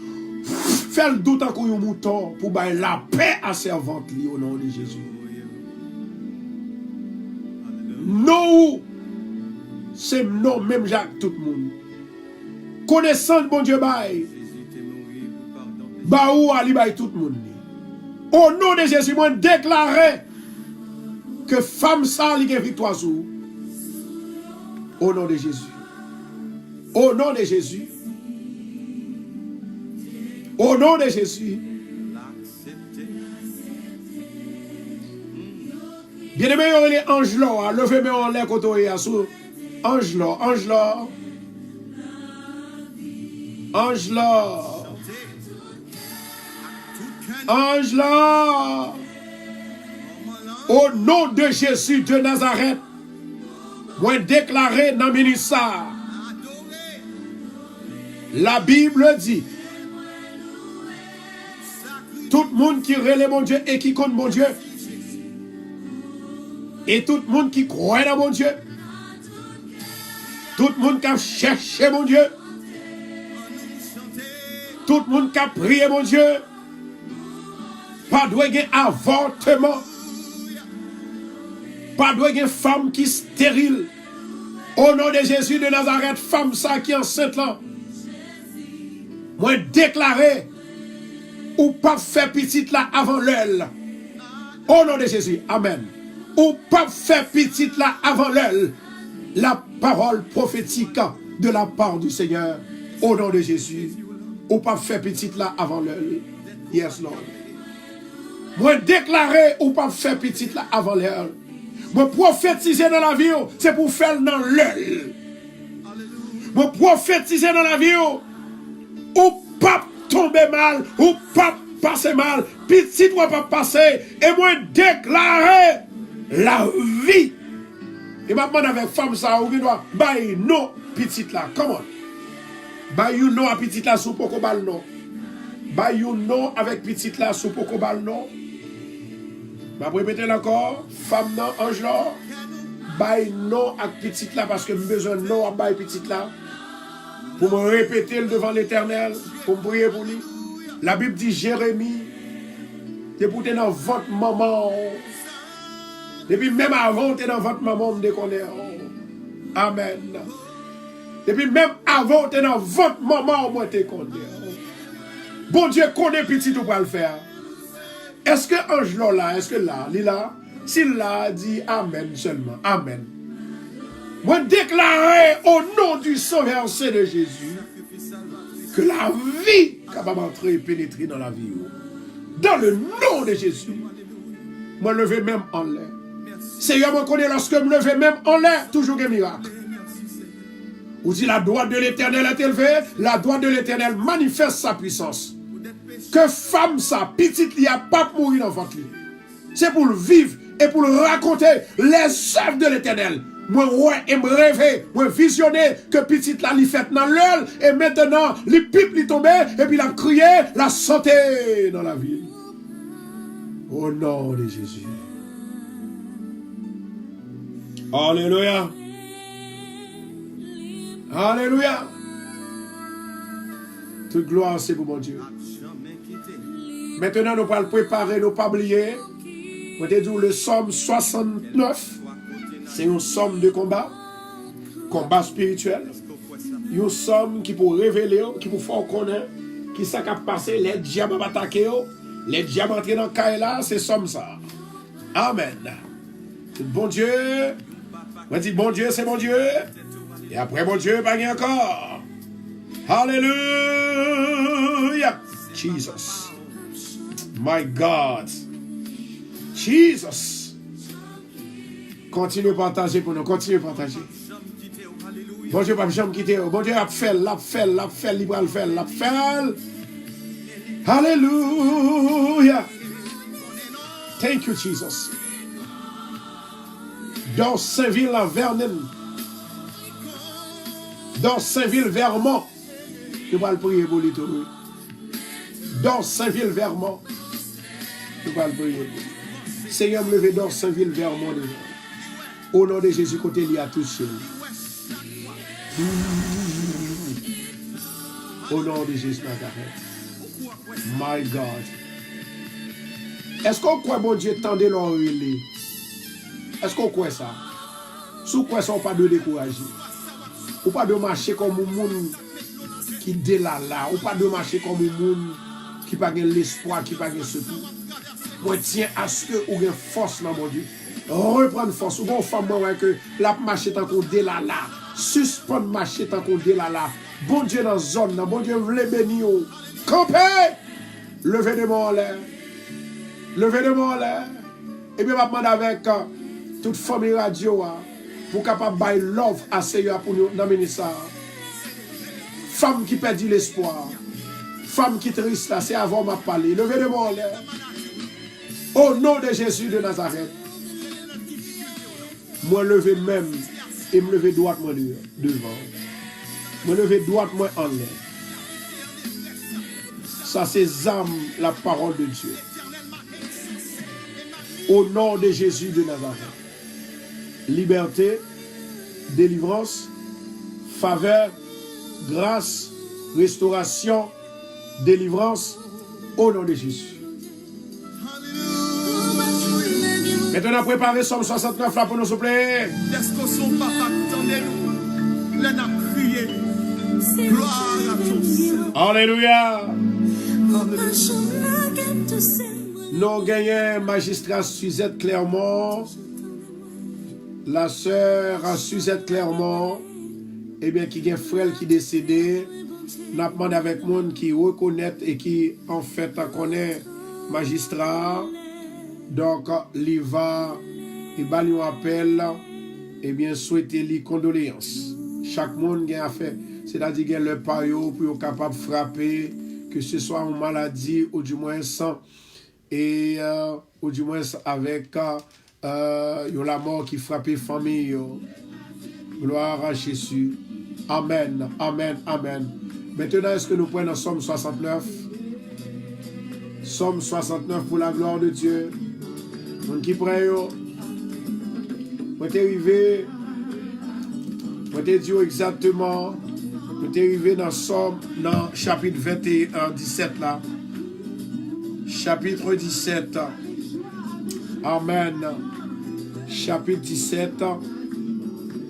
Fais le doute à un mouton pour bailler la paix à servante lui au nom de Jésus. Non, c'est non, même Jacques, tout le monde. Connaissant bon Dieu, baille. Baou ali baille tout le monde. Au nom de Jésus, moi déclarer que femme ça, il y a victoire sur. Au nom de Jésus. Au nom de Jésus. Au nom de Jésus. Bien-aimé, il y a ange là. Levez-moi en l'air quand on est sous. Ange là, ange là. Ange là. Ange là. Au nom de Jésus de Nazareth. Moi déclaré dans le ministère. La Bible dit. Tout le monde qui relève mon Dieu et qui compte mon Dieu. Et tout le monde qui croit dans mon Dieu. Tout le monde qui a cherché mon Dieu. Tout le monde qui a prié mon Dieu. Pas de avortement. Pas de femme qui est stérile. Au nom de Jésus de Nazareth, femme ça qui est enceinte là. Moi déclaré. Ou pas faire petite là avant l'heure. Au nom de Jésus. Amen. Ou pas faire petite là avant l'heure. La parole prophétique de la part du Seigneur. Au nom de Jésus. Ou pas faire petite là avant l'heure. Yes, Lord. Moi déclarer ou pas faire petite là avant l'heure. Moi prophétiser dans la vie, c'est pour faire dans l'œil. Moi prophétiser dans la vie, ou pas tomber mal, ou pas passer mal, petit ou pas passer, et moi déclarer la vie. Et maintenant avec femme ça, ou doit bailler non petite là, comment? Baille non à petite là sous poko bal non. Baille non avec petite là sous poko bal non. Je vais répéter encore, femme non, ange là, baille non à petite là parce que j'ai besoin de non à baille petite là. Pour me répéter devant l'Éternel, pour me prier pour lui. La Bible dit Jérémie, depuis dans votre maman. Depuis même avant, tu es dans votre maman, on me déconne. Amen. Depuis même avant, tu es dans votre maman, on me déconne. Bon Dieu connaît petit ou pas le faire. Est-ce que ange là, est-ce que là, il là, s'il là dit Amen seulement, Amen. Moi déclarer au nom du sang versé de Jésus que la vie capable d'entrer et pénétrer dans la vie. Dans le nom de Jésus. Moi lever même en l'air. Seigneur, moi connais lorsque je me lever même en l'air, toujours un miracle. Ou dit la droite de l'Éternel est élevée, la droite de l'Éternel manifeste sa puissance. Que femme ça, petite li a pas mourir dans votre lit. C'est pour le vivre et pour le raconter les œuvres de l'Éternel. Moi, ouais, et me rêver, moi, visionner que petite là, li fait dans l'œil, et maintenant, les pipes li tombé, et puis la crié, la santé dans la ville. Au nom de Jésus. Alléluia. Alléluia. Toute gloire, c'est pour mon Dieu. Maintenant, nous allons préparer, nous pas oublier. On te dit le psaume 69. C'est une somme de combat spirituel. Une somme qui peut révéler, qui peut faire connaître, qui s'est passé, les diamants attaqués, les diamants entrés dans le cas là, c'est somme ça. Amen. Bon Dieu, on dit bon Dieu, c'est bon Dieu. Et après bon Dieu, pas rien encore. Hallelujah. Jesus. My God. Jesus. Continuez à partager pour nous. Continuez à partager. Bon Dieu, pas jamais quitter. Bon Dieu, l'a fait, libre à le faire, l'a fait. Alléluia. Thank you, Jesus. Dans Saint-Ville, la Vernon. Dans Saint-Ville, Vermont. Je vais le prier pour lui. Dans Saint-Ville, Vermont. Je vais le prier pour lui. Seigneur, me lever dans Saint-Ville, Vermont. Au nom de Jésus, côté il y a touché. Au nom de Jésus, Nazareth. My God. Est-ce qu'on croit, mon Dieu, tendez l'oreille? Est-ce qu'on croit ça? Sous quoi ça, on pas de décourager? Ou pas de marcher comme un monde qui délala? Ou pas de marcher comme un monde qui n'a pas l'espoir, qui n'a pas de secours? Moi, tiens à ce que vous ayez force dans mon Dieu. Reprendre force. Ou bon femme que la marche tant qu'on délala. Suspendre marche tant qu'on délala. Bon Dieu dans la zone, bon Dieu voulait bénir. Campez! Levez de moi en l'air. Levez de moi en l'air. Et bien, je demande avec toute famille radio pour capable de love à Seigneur pour nous dans le ministère. Femme qui perdit l'espoir. Femme qui triste là, c'est avant ma parler. Levez de moi en l'air. Au nom de Jésus de Nazareth. Moi lever même et me lever droite moi devant. Me lever droite moi en l'air. Ça c'est âme la parole de Dieu. Au nom de Jésus de Nazareth. Liberté, délivrance, faveur, grâce, restauration, délivrance, au nom de Jésus. Maintenant, préparez Somme 69 là pour nous, s'il vous plaît. Est-ce que son papa attendez-nous? L'en a crié. Gloire à ton Seigneur. Alléluia. Nous gagnons magistrat Suzette Clermont, la sœur à Suzette Clermont, eh bien, qui est frère qui est décédé. Nous demandons avec monde qui reconnaît et qui, en fait, connaît magistrat. Donc, il va et bah nous appel et bien souhaiter les condoléances. Chaque monde a fait, c'est-à-dire qu'il y a le payo pour être capable de frapper, que ce soit une maladie ou du moins sans, et ou du moins avec la mort qui frappe famille. Gloire à Jésus. Amen, amen, amen. Maintenant, est-ce que nous prenons Somme 69? Somme 69 pour la gloire de Dieu. On qui prie, on est arrivé, on est dit exactement, on est arrivé dans Somme, dans chapitre 21, 17 là. Chapitre 17. Amen. Chapitre 17.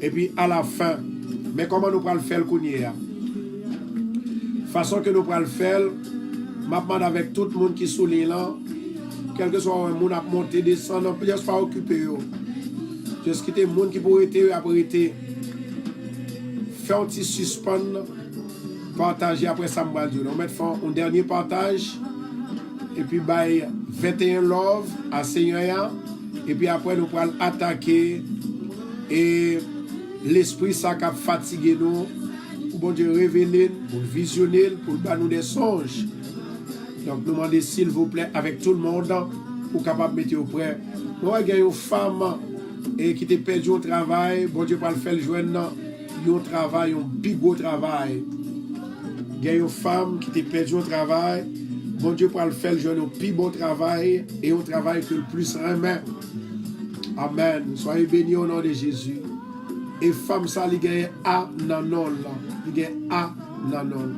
Et puis à la fin. Mais comment nous pourrons le faire le Kounia? Façon que nous pourrons le faire, je demande avec tout le monde qui est sous l'élan, quel que soit le monde à monter, descendre, ne pas occuper. Juste quitter le monde qui pourrait être après. Faire un petit suspend, partager après ça. On met un dernier partage. Et puis, 21 love à Seigneur. Et puis après, nous pourrons attaquer. Et l'esprit, ça qui a fatigué nous. Pour bon Dieu révéler, pour visionner, pour nous des songes. Donc, nous demandons, s'il vous plaît, avec tout le monde, pour capable mettre au prêt. Moi, il y a une femme qui t'a perdu au travail. Bon Dieu, pour le faire joindre, un travail, un big beau travail. Il y a une femme qui t'a perdu au travail. Bon Dieu pour le faire, je un plus beau travail et un travail que le plus remet. Amen. Soyez bénis au nom de Jésus. Et femme, ça, il y a un nanon là. Il y a un nanon.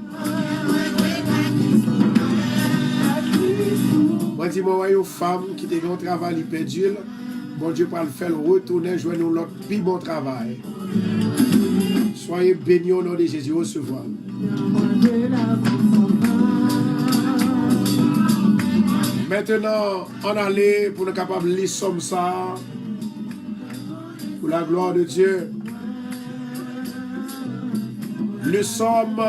Moi, dis-moi, une femme qui a un travail perdu. Bon Dieu pour le faire, retourner, jouer nous l'autre plus bon travail. Soyez bénis au nom de Jésus. Recevoir. Maintenant, on allait pour nous capables de lire somme ça. Pour la gloire de Dieu. Le somme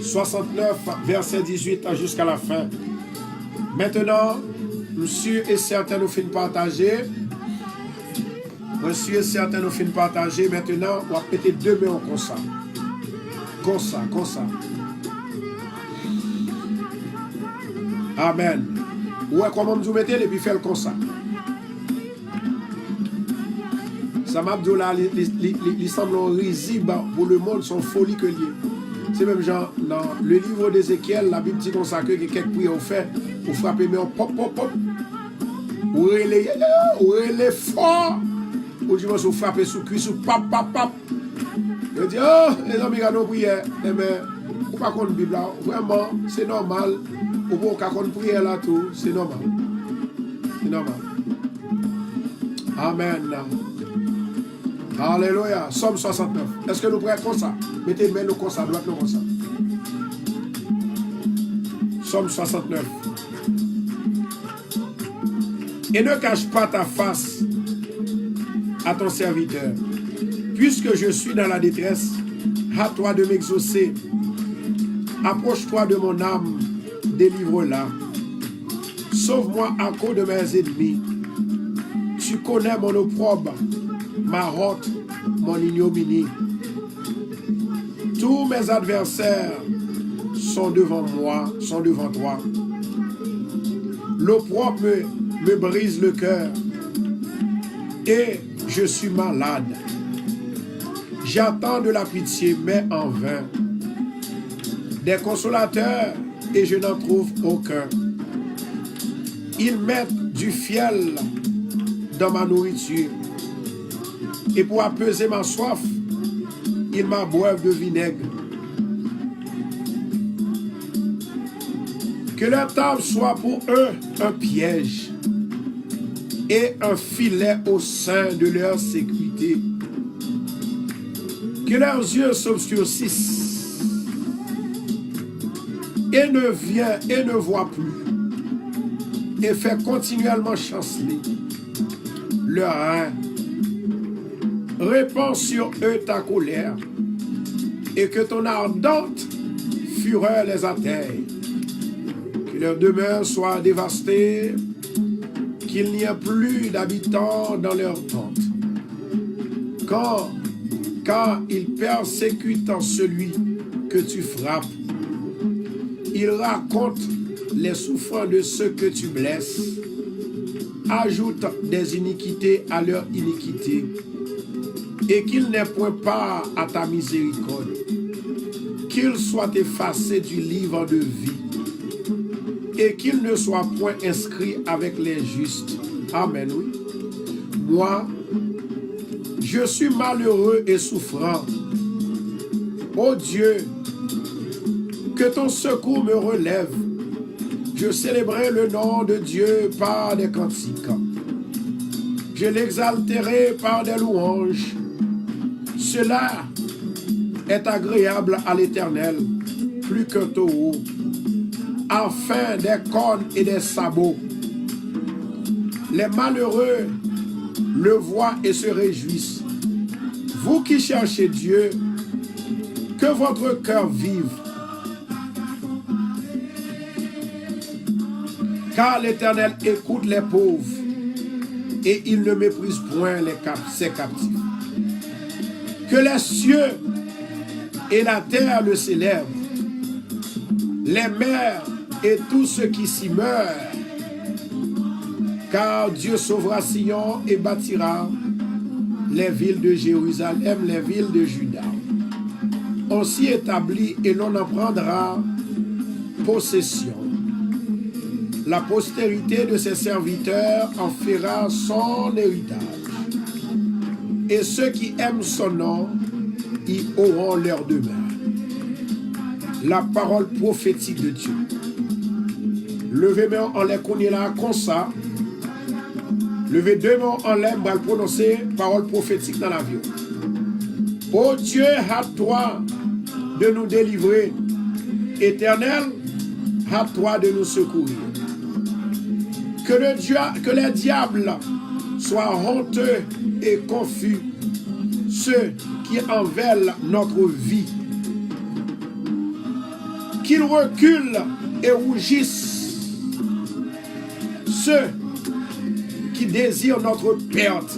69, verset 18 jusqu'à la fin. Maintenant, monsieur et certains nous finissent partager. Monsieur et certains nous finissent partager. Maintenant, on va péter 2 mains comme ça. Comme ça. Amen. Ouais, comment vous mettez et puis faire comme ça. Ça m'a dit là, il semble risible pour le monde, son folie que lié. C'est même genre, dans le livre d'Ézéchiel, la Bible dit comme ça que quelques prières au fait, pour frapper, mais on pop. Ou relais fort. Ou du moins, frapper sous cuisse, sous pap. Je dis, oh, les amis, regardez nos prières. Mais, ou pas qu'on Bible là, vraiment, c'est normal. Ou pas qu'on prière là tout, c'est normal. Amen. Alléluia. Somme 69. Est-ce que nous prions comme ça? Mettez main nous comme ça, droite nous comme ça. Somme 69. Et ne cache pas ta face à ton serviteur. Puisque je suis dans la détresse, à toi de m'exaucer. Approche-toi de mon âme, délivre-la. Sauve-moi à cause de mes ennemis. Tu connais mon opprobre, ma honte, mon ignominie. Tous mes adversaires sont devant moi, sont devant toi. L'opprobre me brise le cœur et je suis malade. J'attends de la pitié, mais en vain. Des consolateurs, et je n'en trouve aucun. Ils mettent du fiel dans ma nourriture. Et pour apaiser ma soif, ils m'abreuvent de vinaigre. Que leur table soit pour eux un piège et un filet au sein de leur sécurité. Que leurs yeux s'obscurcissent et ne voient plus et fait continuellement chanceler leur rein. Répands sur eux ta colère et que ton ardente fureur les atteigne. que leur demeure soit dévastée, qu'il n'y ait plus d'habitants dans leurs tentes. Car ils persécutent celui que tu frappes. Ils racontent les souffrances de ceux que tu blesses, ajoutent des iniquités à leur iniquité, et qu'ils n'aient point part à ta miséricorde, qu'ils soient effacés du livre de vie, et qu'ils ne soient point inscrits avec les justes. Amen, oui. Moi, je suis malheureux et souffrant. Ô Dieu, que ton secours me relève. Je célébrerai le nom de Dieu par des cantiques. Je l'exalterai par des louanges. Cela est agréable à l'Éternel, plus qu'un taureau, afin des cornes et des sabots. Les malheureux le voient et se réjouissent. Vous qui cherchez Dieu, que votre cœur vive. Car l'Éternel écoute les pauvres et il ne méprise point ses captifs. Que les cieux et la terre le célèbrent, les mers et tous ceux qui s'y meurent. Car Dieu sauvera Sion et bâtira les villes de Jérusalem, les villes de Juda. On s'y établit et l'on en prendra possession. La postérité de ses serviteurs en fera son héritage. Et ceux qui aiment son nom y auront leur demeure. La parole prophétique de Dieu. Levez-moi en l'air qu'on est là comme ça. Levez deux mains en l'air pour prononcer parole prophétique dans l'avion. Ô Dieu, hâte-toi de nous délivrer. Éternel, hâte-toi de nous secourir. Que les diables soient honteux et confus, ceux qui enveloppent notre vie. Qu'ils reculent et rougissent, ceux qui désirent notre perte.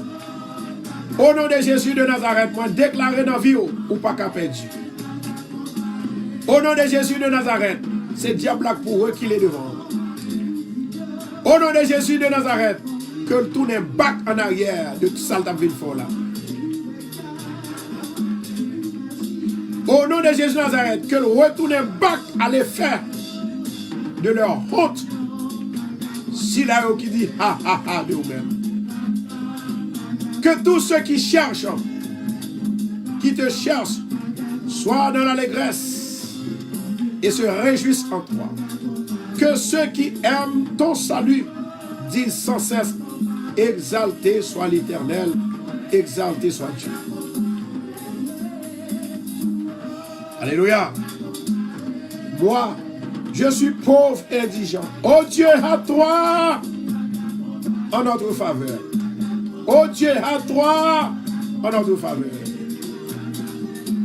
Au nom de Jésus de Nazareth, moi déclaré dans la vie ou pas qu'à perdre. Au nom de Jésus de Nazareth, c'est diable pour eux qui est devant. Au nom de Jésus de Nazareth, que le tourne back en arrière de tout ça que tu as fait là. Au nom de Jésus de Nazareth, que le retourne back à l'effet de leur honte. Si là qui dit ha ha ha de vous-même. Que tous ceux qui cherchent, qui te cherchent, soient dans l'allégresse et se réjouissent en toi. Que ceux qui aiment ton salut disent sans cesse, exalté soit l'Éternel, exalté soit Dieu. Alléluia. Moi, je suis pauvre et indigent. Oh Dieu, à toi en notre faveur. Oh Dieu, à toi en notre faveur.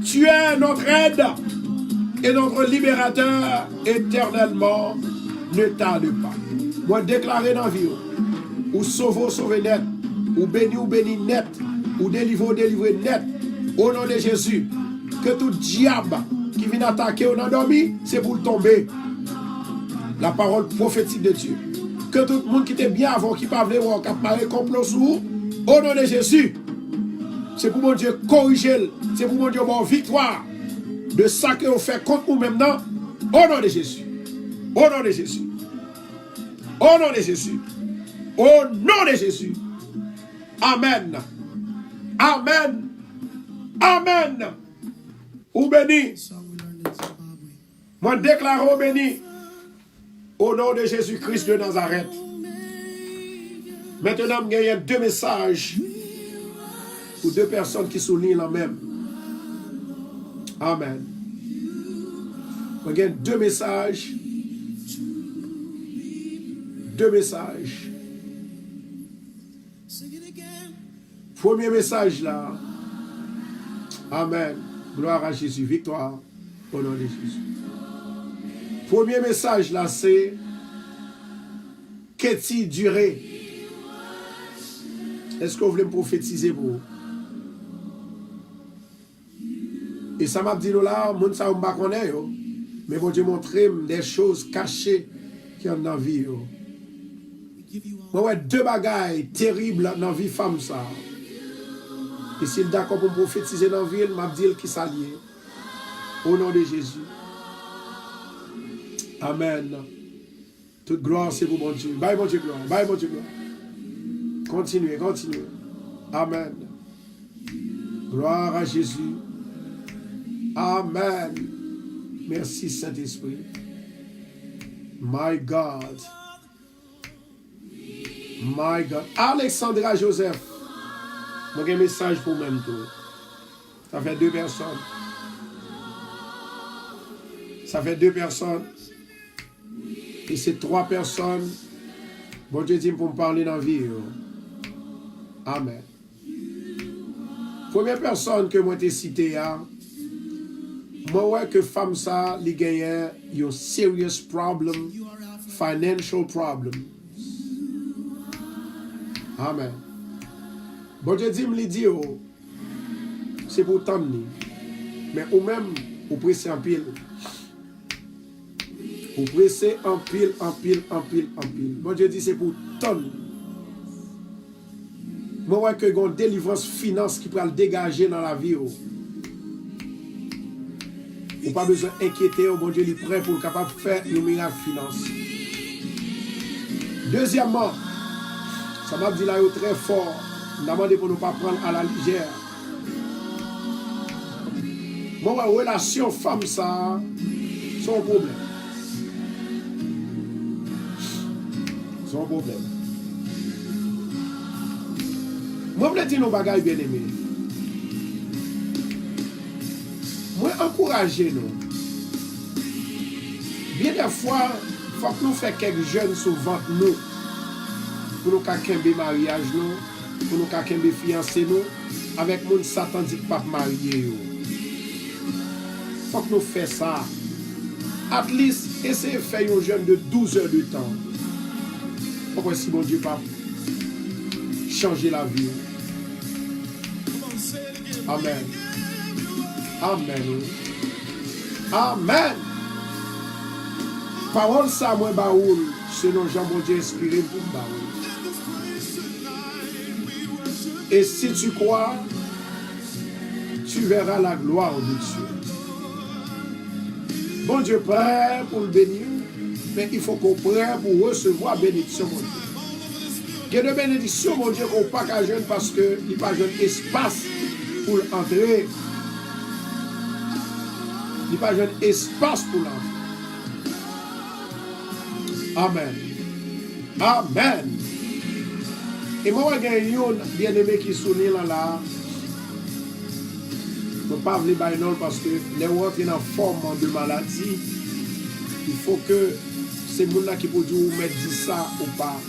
Tu es notre aide et notre libérateur éternellement. Ne tarde pas. Moi déclarer dans la vie, ou sauver net, ou béni net, ou délivrer net, au nom de Jésus. Que tout diable qui vient attaquer ou endormi, c'est pour tomber. La parole prophétique de Dieu. Que tout le monde qui était bien avant, qui ne parlait pas, qui a parlé complot sur vous, au nom de Jésus, c'est pour mon Dieu corriger, c'est pour mon Dieu avoir victoire de ça que vous faites contre nous maintenant, au nom de Jésus. Au nom de Jésus. Au nom de Jésus. Au nom de Jésus. Amen. Amen. Amen. Ou béni. Moi déclare au béni. Au nom de Jésus-Christ de Nazareth. Maintenant, il y a deux messages pour deux personnes qui soulignent la même. Amen. Il y a deux messages. Deux messages. Premier message là. Amen. Gloire à Jésus. Victoire au nom de Jésus. Premier message là, c'est Ketty Duré. Est-ce que vous voulez me prophétiser pour vous? Et ça m'a dit là, mon ça m'a connaît yo. Mais bon Dieu montre des choses cachées qui ont dans la vie yo. Moi ouais deux bagailles terribles dans la vie femme ça. Et s'il est d'accord pour me prophétiser dans la ville, m'a dit qui s'allie. Au nom de Jésus. Amen. Toute gloire c'est pour mon Dieu. Bye mon Dieu gloire. Bye mon Dieu gloire. Continuez, continuez. Amen. Gloire à Jésus. Amen. Merci Saint-Esprit. My God. My God. Alexandra Joseph. Moi j'ai un message pour même tout. Ça fait 2 personnes. Ça fait 2 personnes. Et c'est 3 personnes. Bon Dieu dit pour me parler dans la vie. Amen. Première personne que moi t'ai cité, moi ouais que femme ça, li gagne un serious problem, financial problem. Amen. Bon Dieu dit me li dit c'est pour t'emmener. Mais ou même ou pressé en pile. Ou pressé en pile, en pile, en pile, en pile. Bon Dieu dit c'est pour t'emmener. Moi ouais que une délivrance finance qui peut le dégager dans la vie. Ou pas besoin d'inquiéter, bon Dieu est prêt pour capable de faire le miracle finance. Deuxièmement, ça m'a dit là très fort, demandé pour ne pas prendre à la légère. Moi ouais relation femme ça, son problème. Son problème. Moi, je veux dire nos bagages bien aimés. Moi, encourager nous. Bien des fois, il faut que nous fassions quelques jeunes sur ventre nous. Pour nous faire un mariage nous. Pour nous faire un fiancé nous. Avec mon Satan dit que pas marié. Il faut que nous fassions ça. At least, essayez de faire un jeune de 12 heures de temps. Pourquoi si mon Dieu pas changer la vie? Amen. Amen. Amen. Parole ça, moi, baoul, selon Jean bon Dieu inspiré pour baoul. Et si tu crois, tu verras la gloire de Dieu. Bon Dieu prêt pour le bénir, mais il faut qu'on prenne pour recevoir bénédiction, mon Dieu. Il y a de bénédictions, mon Dieu, qu'on n'a pas qu'à jeune parce qu'il n'y a pas de espace pour entrer. Il n'y a pas de espace pour l'entrer. Amen. Amen. Et moi, il y a un bien-aimé qui sourit là. Je ne peux pas vous dire non parce que les gens qui sont en forme de maladie, il faut que c'est les gens qui peuvent dire ou mettre ça ou pas.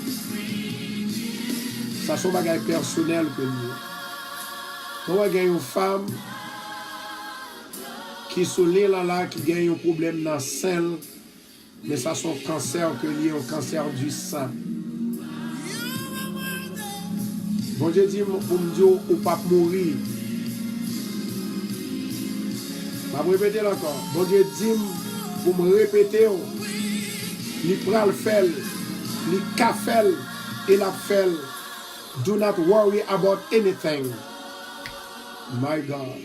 Ça sont des bagages personnels que nous. Moi, il y a une femme qui sourit là, qui a un problème dans le sein, mais ça sont cancer que lié au cancer du sein. Bon Dieu dit pour me dire ou pas mourir. Je vais répéter encore. Bon Dieu dit pour me répéter. Il prend le fel, il cafel et la fel. Do not worry about anything. My God.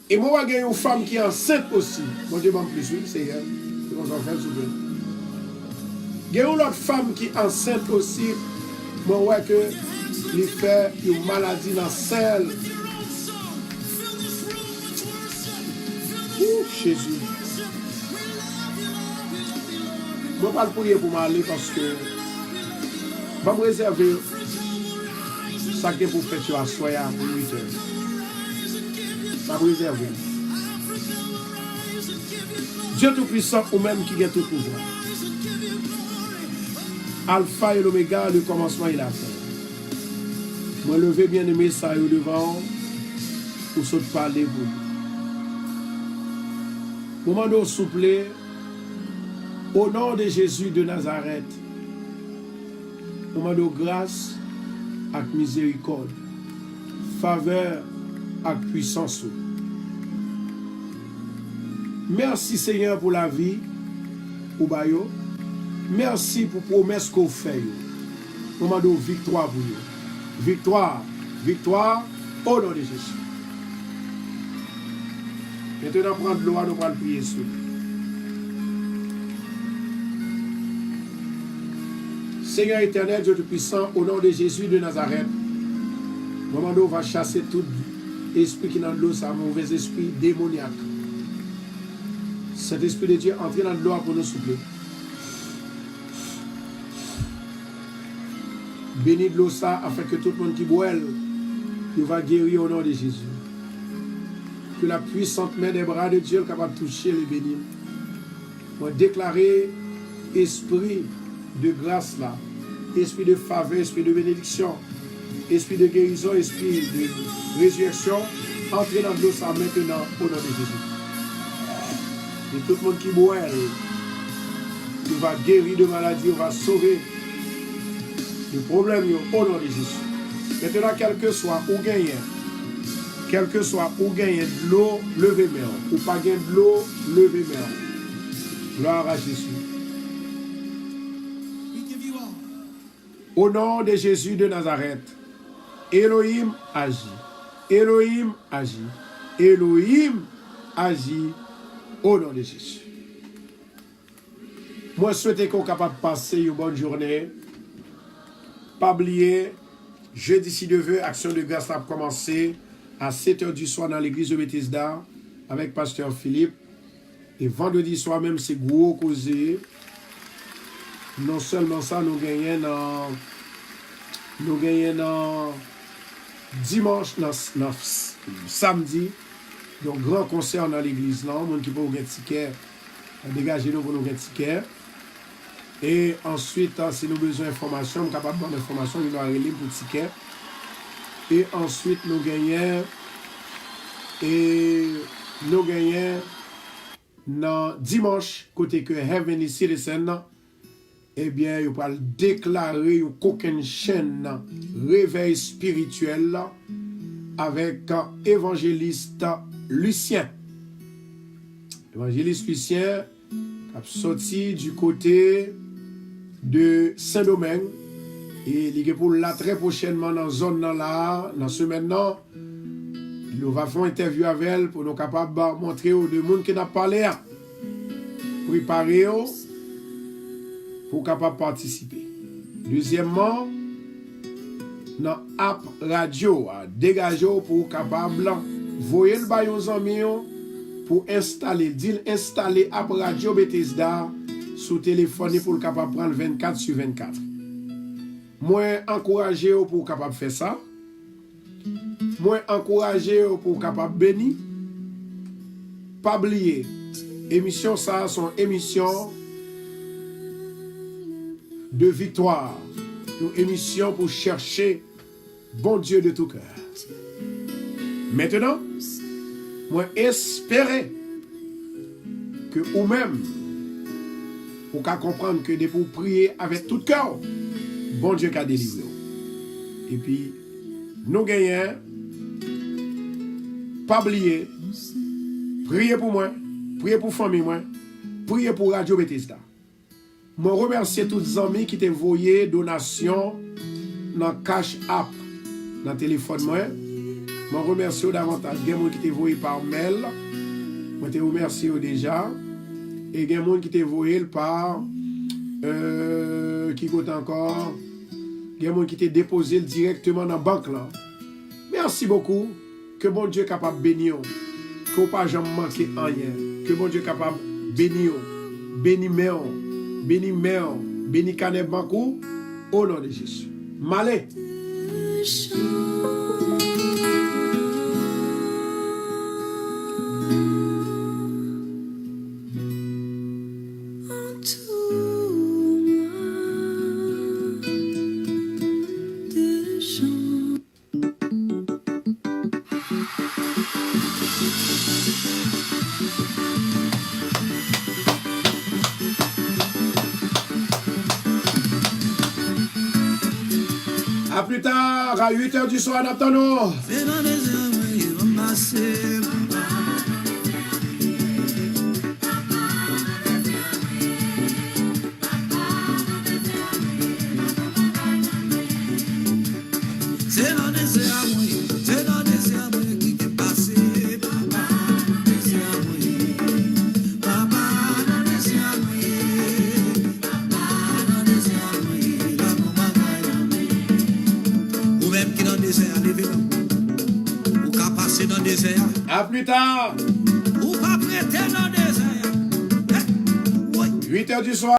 Et moi, il y a une femme qui est enceinte aussi. Bon Dieu, plus, oui, c'est elle. C'est comme ça, fait souvent. Il y a une autre femme qui est enceinte aussi. Moi, ouais, que il fait une maladie dans le sel. Jésus. Je ne vais pas le prier pour m'aller parce que je vais me réserver ça que pour faire à soya pour 8 heures. Je vais me réserver. Dieu Tout-Puissant ou même qui a tout pouvoir. Alpha et l'Oméga, le commencement et la fin. Moi, lever bien aimé ça devant pour se parler vous. Moment de souple, au nom de Jésus de Nazareth, nous demandons grâce avec miséricorde, faveur avec puissance. Merci Seigneur pour la vie, pour Bayo. Merci pour la promesse qu'on fait. Nous demandons victoire pour vous. Victoire, victoire, au nom de Jésus. Maintenant, prendre l'eau, nous allons prier sur lui. Seigneur éternel, Dieu Tout-Puissant, au nom de Jésus de Nazareth, nous va chasser tout esprit qui est dans l'eau, ça mauvais esprit démoniaque. Cet esprit de Dieu entre dans l'eau pour nous souffler. Bénis de l'eau ça afin que tout le monde qui boit, il va guérir au nom de Jésus. Que la puissante main des bras de Dieu est capable de toucher les bénis. Moi déclarer esprit de grâce là, esprit de faveur, esprit de bénédiction, esprit de guérison, esprit de résurrection, entrez dans l'eau ça maintenant au nom de Jésus. Et tout le monde qui boit, il va guérir de maladie, il va sauver le problème au nom de Jésus. Maintenant, quel que soit où gagner, quel que soit où gagner de l'eau, levez main. Ou pas gagner de l'eau, levez main. Gloire à Jésus. Au nom de Jésus de Nazareth, Elohim agit. Elohim agit. Elohim agit au nom de Jésus. Moi, je souhaite qu'on soit capable de passer une bonne journée. Pas oublier, jeudi si Dieu veut, action de grâce a commencé à 7h du soir dans l'église de Bethesda avec pasteur Philippe. Et vendredi soir même, c'est gros causé. Non seulement ça, nous gagnons dimanche, samedi, donc grand concert dans l'église là, monde qui peut avoir un ticket, dégagez-nous pour nous un ticket. Et ensuite, si nous avons besoin d'informations, nous sommes capables d'avoir l'information, nous allons relire pour ticket. Et ensuite, nous gagnons dans dimanche, côté que Heavenly Citizen, eh bien, il va déclarer qu'aucune chaîne réveil spirituel avec évangéliste Lucien. Évangéliste Lucien a sorti du côté de Saint-Domingue et il est pour là très prochainement dans la zone là, dans ce maintenant, nous va faire une interview avec elle pour nous capables de montrer aux deux monde qui n'a pas l'air préparer pour capable participer. Deuxièmement, dans app radio dégager pour capable voyer le bail aux amis pour installer app radio Bethesda sous téléphone pour capable prendre 24/24. Moi encourager pour capable faire ça. Moi encourager pour capable bénir. Pas oublier émission ça son émission de victoire, une émission pour chercher bon Dieu de tout cœur. Maintenant, moi espérer que vous-même, vous pouvez comprendre que de vous prier avec tout cœur, bon Dieu qui a délivré. Et puis, nous gagnons, pas oublier, priez pour moi, priez pour famille moi, priez pour Radio Bethesda. Je remercie tous les amis qui t'ont envoyé donation dans Cash App, dans le téléphone. Je remercie davantage les gens qui t'ont envoyé par mail. Je te remercie déjà. Et les gens qui t'ont envoyé par. Qui compte encore. Les gens qui t'ont déposé directement dans la banque. Là. Merci beaucoup. Que bon Dieu est capable de bénir. Que vous ne pas jamais manquer rien. Que bon Dieu est capable de bénir. Bénis béni Méon, béni Caneb Bankou, au nom de Jésus. Malé. plus tard, à 8h du soir, n'attendons. C'est dans les airs, il va passer. C'est dans les airs, c'est dans les airs qui est passé. Papa, dans les airs, papa, dans les airs, papa, dans les airs, la maman, ou même qui dans les airs, levez-vous, ou qu'à passer dans les airs, À plus tard, ou pas prêter dans les airs. 8h du soir.